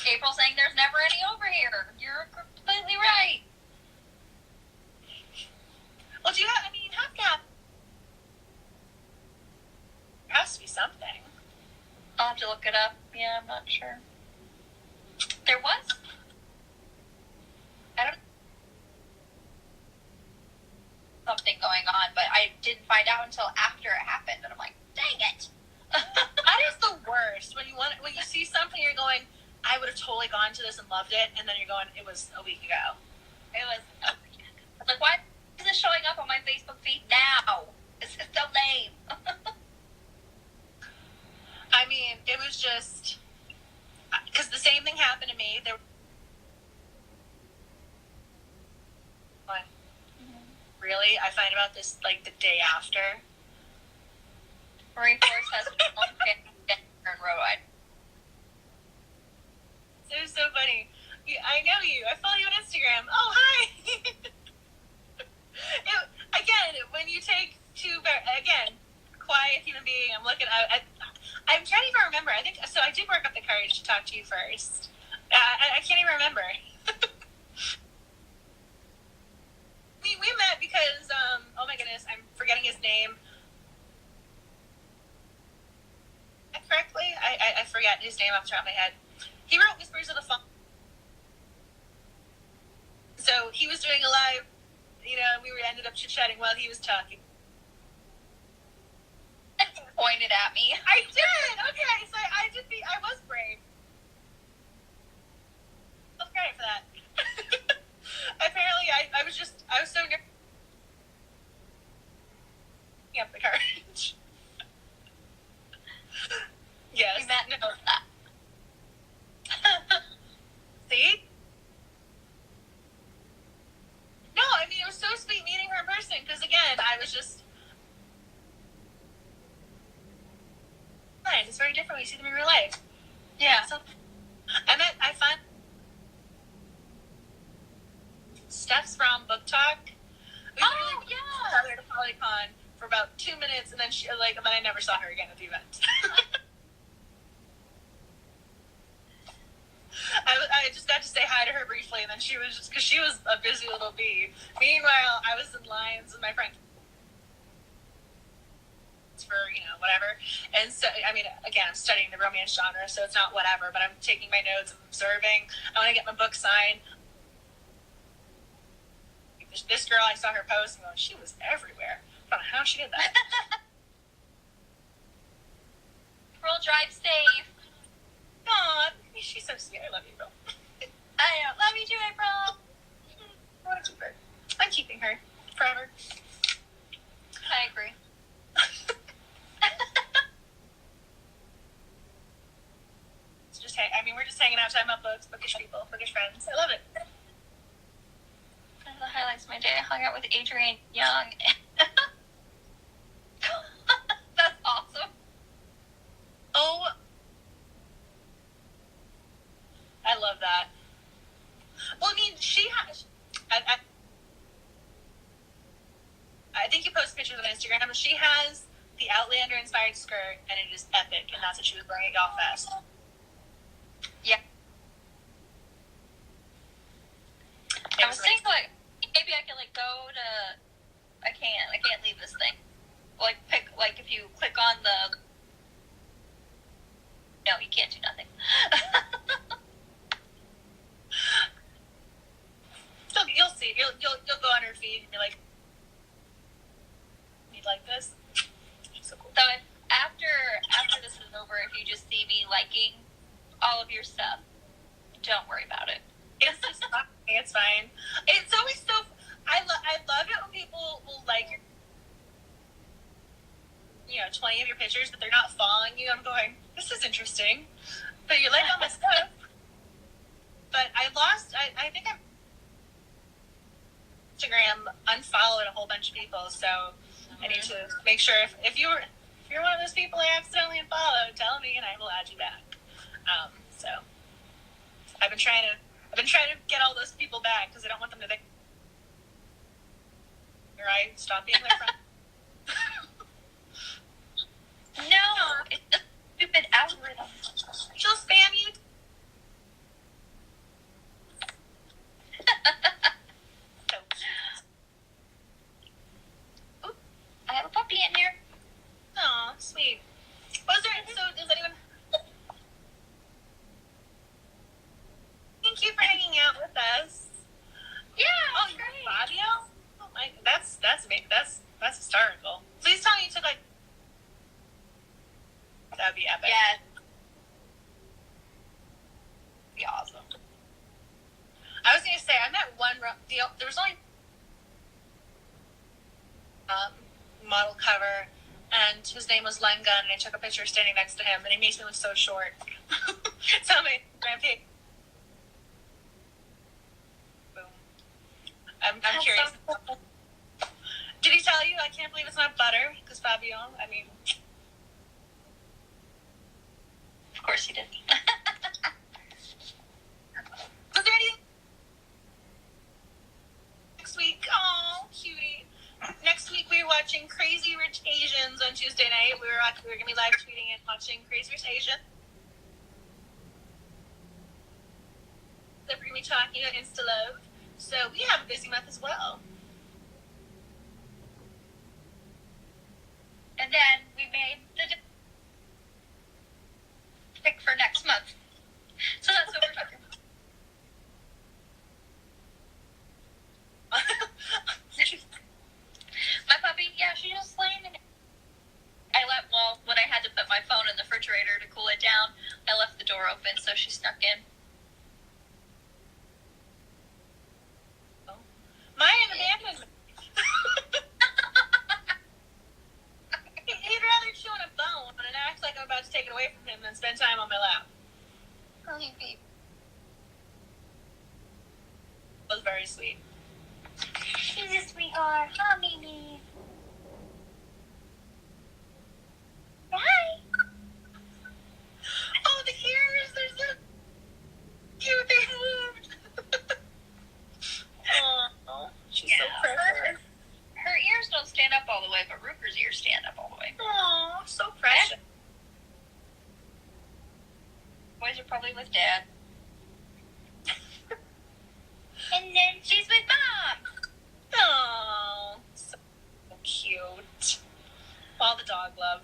April saying there's never any over here. You're completely right. Well, do you have, half-cap. There has to be something. I'll have to look it up. Yeah, I'm not sure. There was? I don't know. Something going on, but I didn't find out until after it happened, and I'm like, dang it. That is the worst. When you see something, you're going, I would have totally gone to this and loved it, and then you're going, it was a week ago. It was a week ago. I was like, why is this showing up on my Facebook feed now? This is so lame. I mean, it was just, because the same thing happened to me. Really? I find about this, like, the day after. Marine Force has one in Rhode Island. It was so funny. I know you. I follow you on Instagram. Oh, hi! When you take quiet human being, I'm looking, I'm trying to even remember. I think, so I did work up the courage to talk to you first. I can't even remember. We met because, oh my goodness, I'm forgetting his name. Correctly? I forget his name off the top of my head. He wrote Whispers of the Fall. So he was doing a live, we ended up chit-chatting while he was talking. Pointed at me. I did! Okay, so I was brave. Let's credit for that. Apparently, I was so nervous. Up the courage. Yes. We met no. See? No, I mean, it was so sweet meeting her in person, because again, I was just... It's very different when you see them in real life. Yeah. So, I found Steph's from Book Talk. We Oh, yeah. At a Polycon for about 2 minutes, and then then I never saw her again at the event. I just got to say hi to her briefly, and then she was because she was a busy little bee. Meanwhile, I was in lines with my friend for whatever, and so again, I'm studying the romance genre, so it's not whatever, but I'm taking my notes, I'm observing. I want to get my book signed. This girl, I saw her post, and she was everywhere. I don't know how she did that. Girl, drive safe. Aw, she's so sweet. I love you, girl. I love you too, April. I want to keep her. I'm keeping her forever. I agree. We're just hanging out, talking about books, bookish people, bookish friends. I love it. One of the highlights of my day, I hung out with Adrienne Young. That's awesome. Oh, that. Well, I mean, she has. I think you post pictures on Instagram. She has the Outlander-inspired skirt, and it is epic, and that's what she was wearing at Y'all Fest. Yeah. I was thinking, like, maybe I can, like, go to... I can't leave this thing. Like, if you click on the... No, you can't do nothing. So you'll see. You'll go on her feed and be like, "You'd like this?" So cool. So after this is over, if you just see me liking all of your stuff, don't worry about it. It's just fine. It's fine. It's always so. I love it when people will like your, 20 of your pictures, but they're not following you. I'm going, this is interesting, but you like all my stuff. But I think I'm Instagram unfollowed a whole bunch of people, so I need to make sure if you're one of those people I accidentally unfollowed, tell me and I will add you back. So I've been trying to get all those people back because I don't want them to think I stop being their friend. No, it's a stupid algorithm. She'll spam you. Oop, I have a puppy in here. Aw, sweet. Was there, so does anyone... Thank you for hanging out with us. Yeah, Oh, you're Fabio? Oh my, that's hysterical. Please tell me you took, like... That'd be epic. Yeah. Be awesome. I was gonna say, I met one... There was only... model cover, and his name was Lengun, and I took a picture standing next to him, and he makes me look so short. Tell me, Grandpa. Boom. I'm curious. Did he tell you? I can't believe it's not butter, because Fabio, I mean... Of course he did. Was there anything... Next week? Oh, cutie. Next week we're watching Crazy Rich Asians on Tuesday night. We're going to be live tweeting and watching Crazy Rich Asians. We're going to be talking about Insta Love. So we have a busy month as well. And then we made the pick for next month. So that's what we're talking about. My puppy, yeah, she just laying in it. When I had to put my phone in the refrigerator to cool it down, I left the door open, so she snuck in. Mine abandoned me. He'd rather chew on a bone and act like I'm about to take it away from him than spend time on my lap. It was very sweet. She's a sweetheart, huh, Mimi? Hi. Oh, the ears! They're so cute. They moved. Oh, she's so precious. Her ears don't stand up all the way, but Rupert's ears stand up all the way. Oh, so precious. Boys are probably with Dad. And then she's with Mom. Oh, so cute. All the dog love.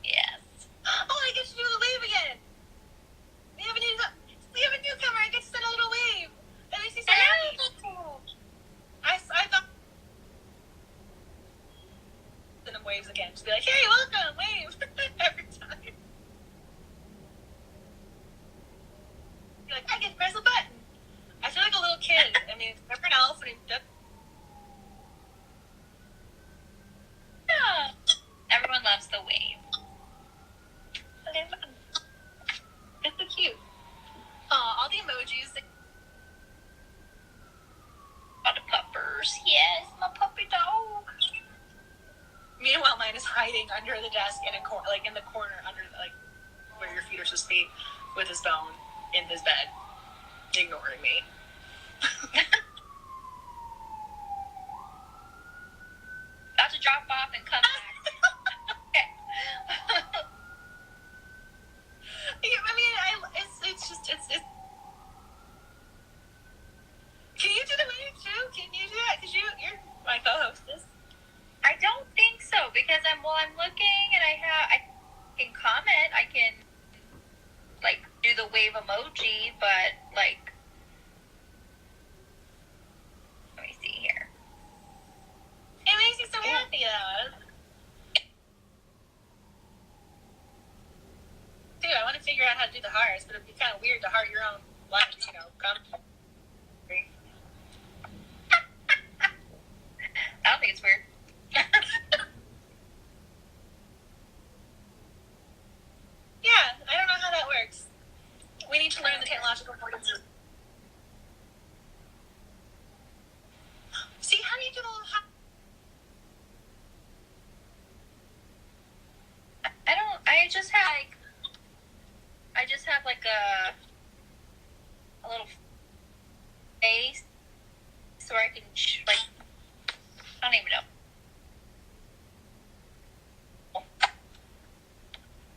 Yes. Oh, I get to do the wave again. We have a newcomer. I get to send a little wave. That makes me so happy. I thought send them waves again. Just be like, hey, welcome, wave. Every time. You're like, I get to press a button. I feel like a little kid. I mean, remember an elf when he does. Yeah. Everyone loves the wave. It's so cute. All the emojis. All the puppers. Yes, my puppy dog. Meanwhile, mine is hiding under the desk in a in the corner under where your feet are supposed to be, with his bone in his bed. ignoring me. About to drop off and come back. Okay. I mean, it's just. Can you do the meeting too? Can you do that? Because you're my co-hostess. I don't think so because I'm looking and I can comment. I can like do the wave emoji, but like let me see here. It makes me so happy though. Dude, I want to figure out how to do the hearts, but it'd be kind of weird to heart your own life, come. I don't think it's weird. Yeah, I don't know how that works. We need to learn the technological forces. See, how do you do the little I just have like a little face so I can like I don't even know.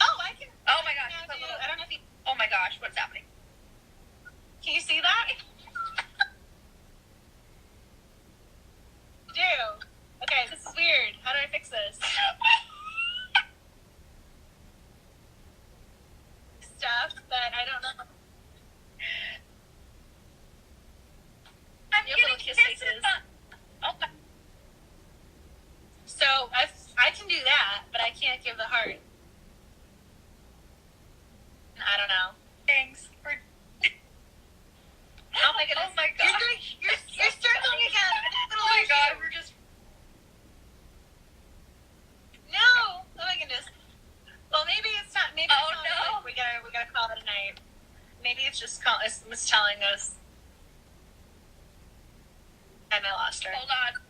Oh, I can. Oh my gosh! I don't know if you. Oh my gosh! What's happening? Can you see that? Do. Okay, this is weird. How do I fix this? Stuff that I don't know. I'm You have getting little kiss kisses. faces. Oh my. So I can do that, but I can't give the heart. I don't know. Thanks for. Oh my goodness! Oh my gosh! You're struggling again. Oh my god! We're just. No! Oh my goodness. Well, maybe it's not. Maybe Oh, it's not no. like we gotta call it a night. Maybe it's just it's telling us. And I lost her. Hold on.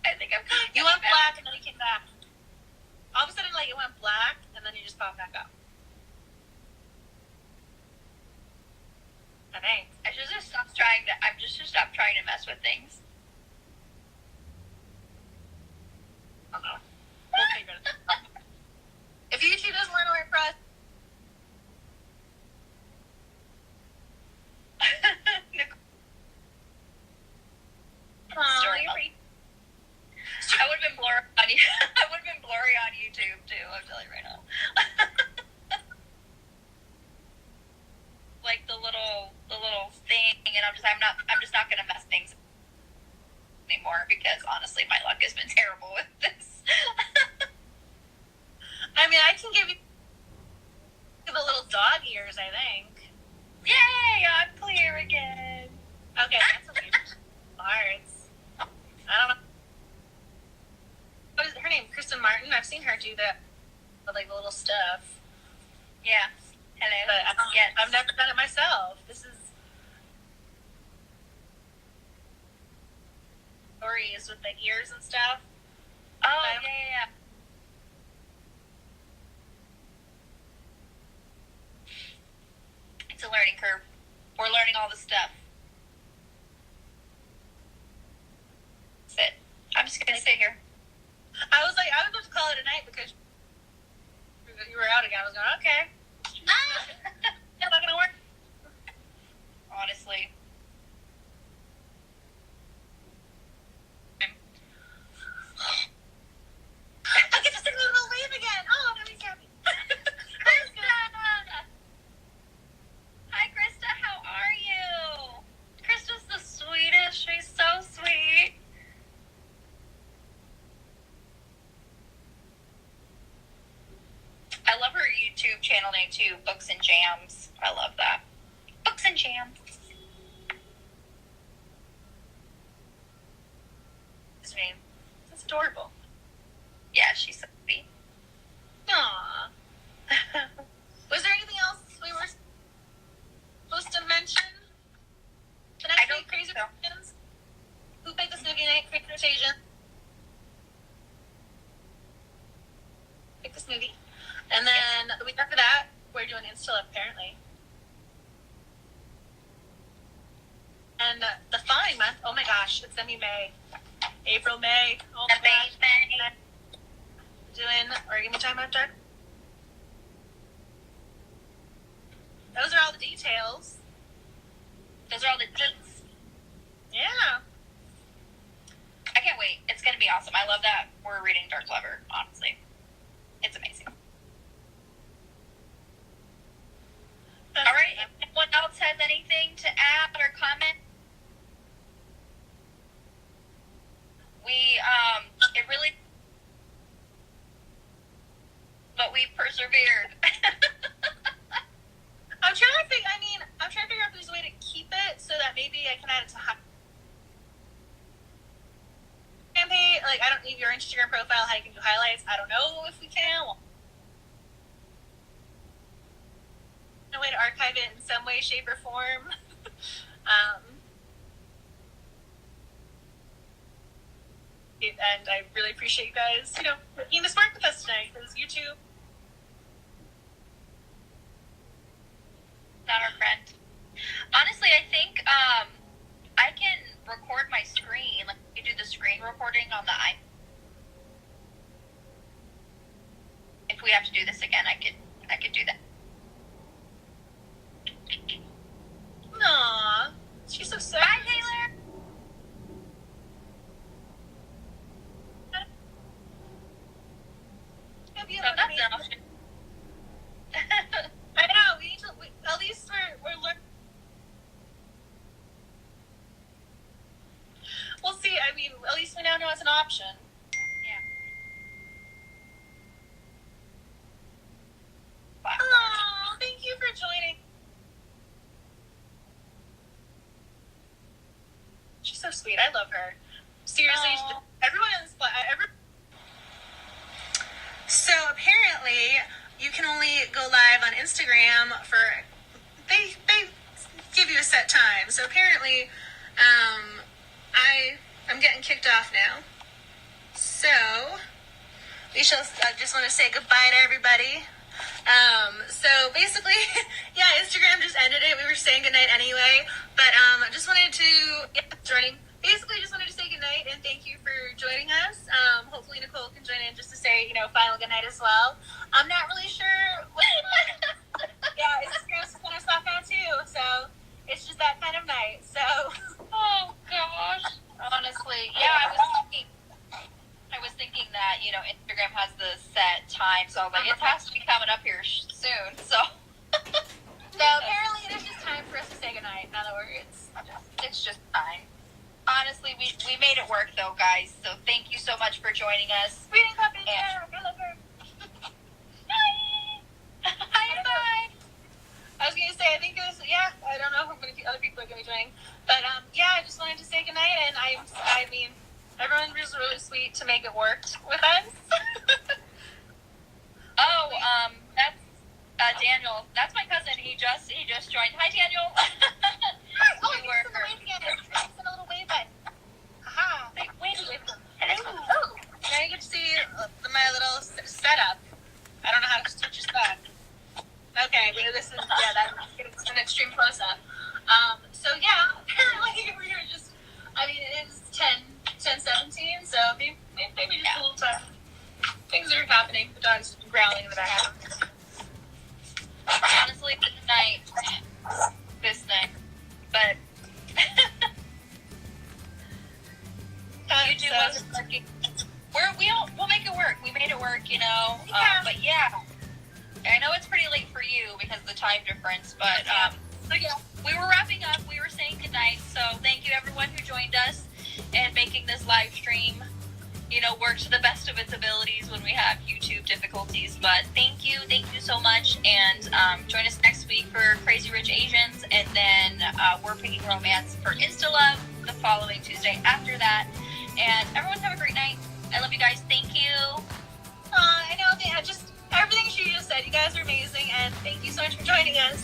I think I'm. You went black and then you came back. All of a sudden, like it went black and then you just popped back up. I think. I should just stop trying to. I'm just should stop trying to mess with things. I don't know. We'll figure it out. If YouTube doesn't learn to work for us, Story. I would have been blurry on you. I would have been blurry on YouTube too. I'm telling you right now. Like the little thing, and I'm just not gonna mess things anymore because honestly, my luck has been terrible with this. I mean, I can give you the little dog ears, I think. Yay! I'm clear again. Okay, that's okay. Hearts. I don't know. What is her name? Kristen Martin. I've seen her do that, like the little stuff. Yeah. Hello. But I've never done it myself. This is stories with the ears and stuff. Oh yeah. It's a learning curve. We're learning all the stuff. Sit. I'm just gonna sit here. I was about to call it a night because you were out again. I was going, okay. It's not gonna work. Honestly. I get to sing a little wave again. Oh, that makes me happy. Krista! Hi, Krista. How are you? Krista's the sweetest. She's so sweet. I love her YouTube channel name too, Books and Jams. I love that. Books and Jams. His name. That's adorable. Yeah, she's so sweet. Aww. Was there anything else we were supposed to mention? The next I don't week, Crazy think so. Questions? Who picked the Snooki Night? Crazy Rotation. Pick the Snooki. And then the week after that, we're doing Insta Love, apparently. and the following month, oh my gosh, it's gonna be May. April, May. Oh my gosh. Are you gonna be talking about Dark? Those are all the details. Those are all the deets. Yeah. I can't wait. It's going to be awesome. I love that we're reading Dark Lover, honestly. It's amazing. All right. If anyone else has anything to add or comment, it really, but we persevered. I'm trying to figure out if there's a way to keep it so that maybe I can add it to campaign. Like, I don't need your Instagram profile, how you can do highlights. I don't know if we can. No way to archive it in some way, shape, or form. And I really appreciate you guys, working this work with us tonight, because YouTube. Not our friend. Honestly, I think I can record my screen. Like, you do the screen recording on the iPhone. If we have to do this again, I could do that. Aww, she's so sad. Bye, Taylor. So that's an option. I know. We need to. At least we're learning. We'll see. I mean, at least we now know it's an option. Yeah. Oh, thank you for joining. She's so sweet. I love her. Seriously, everyone in this. So apparently, you can only go live on Instagram for. They give you a set time. So apparently, I'm getting kicked off now. So we shall just want to say goodbye to everybody. So basically, yeah, Instagram just ended it. We were saying goodnight anyway, but just wanted to basically just wanted to say goodnight and thank you for joining us. Hopefully Nicole can join in just to say, final goodnight as well. I'm not really sure what's going on. Yeah, Instagram's going to stop now too, so it's just that kind of night. So, oh gosh, honestly, yeah, I was thinking that, Instagram has the set time, so I was like, it has to be coming up here soon, so. So apparently it is just time for us to say goodnight. In other words, it's just time. Honestly, we made it work though, guys, so thank you so much for joining us. Reading puppy, I love her. Bye. I was going to say, I think it was, I don't know how many other people are going to be joining, but I just wanted to say goodnight, and I mean, everyone was really sweet to make it work with us. That's Daniel. That's my cousin. He just joined. Hi, Daniel. Oh, he's in the wave again. He's in a little wave button. Aha. Wave. Oh, now you get to see my little setup. I don't know how to switch this back. Okay, this is, that's an extreme close-up. So apparently we were just, it is 10:17, so maybe just a little time. Things are happening. The dog's growling in the background. Honestly, this night, but YouTube wasn't working. We'll make it work. We made it work, but I know it's pretty late for you because of the time difference, but we were wrapping up. We were saying goodnight, so thank you everyone who joined us and making this live stream, work to the best of its abilities when we have YouTube difficulties. But thank you so much, and join us next week for Crazy Rich Asians, and then we're picking romance for Insta Love the following Tuesday after that. And everyone have a great night. I love you guys. Thank you. I know, just everything she just said. You guys are amazing, and thank you so much for joining us.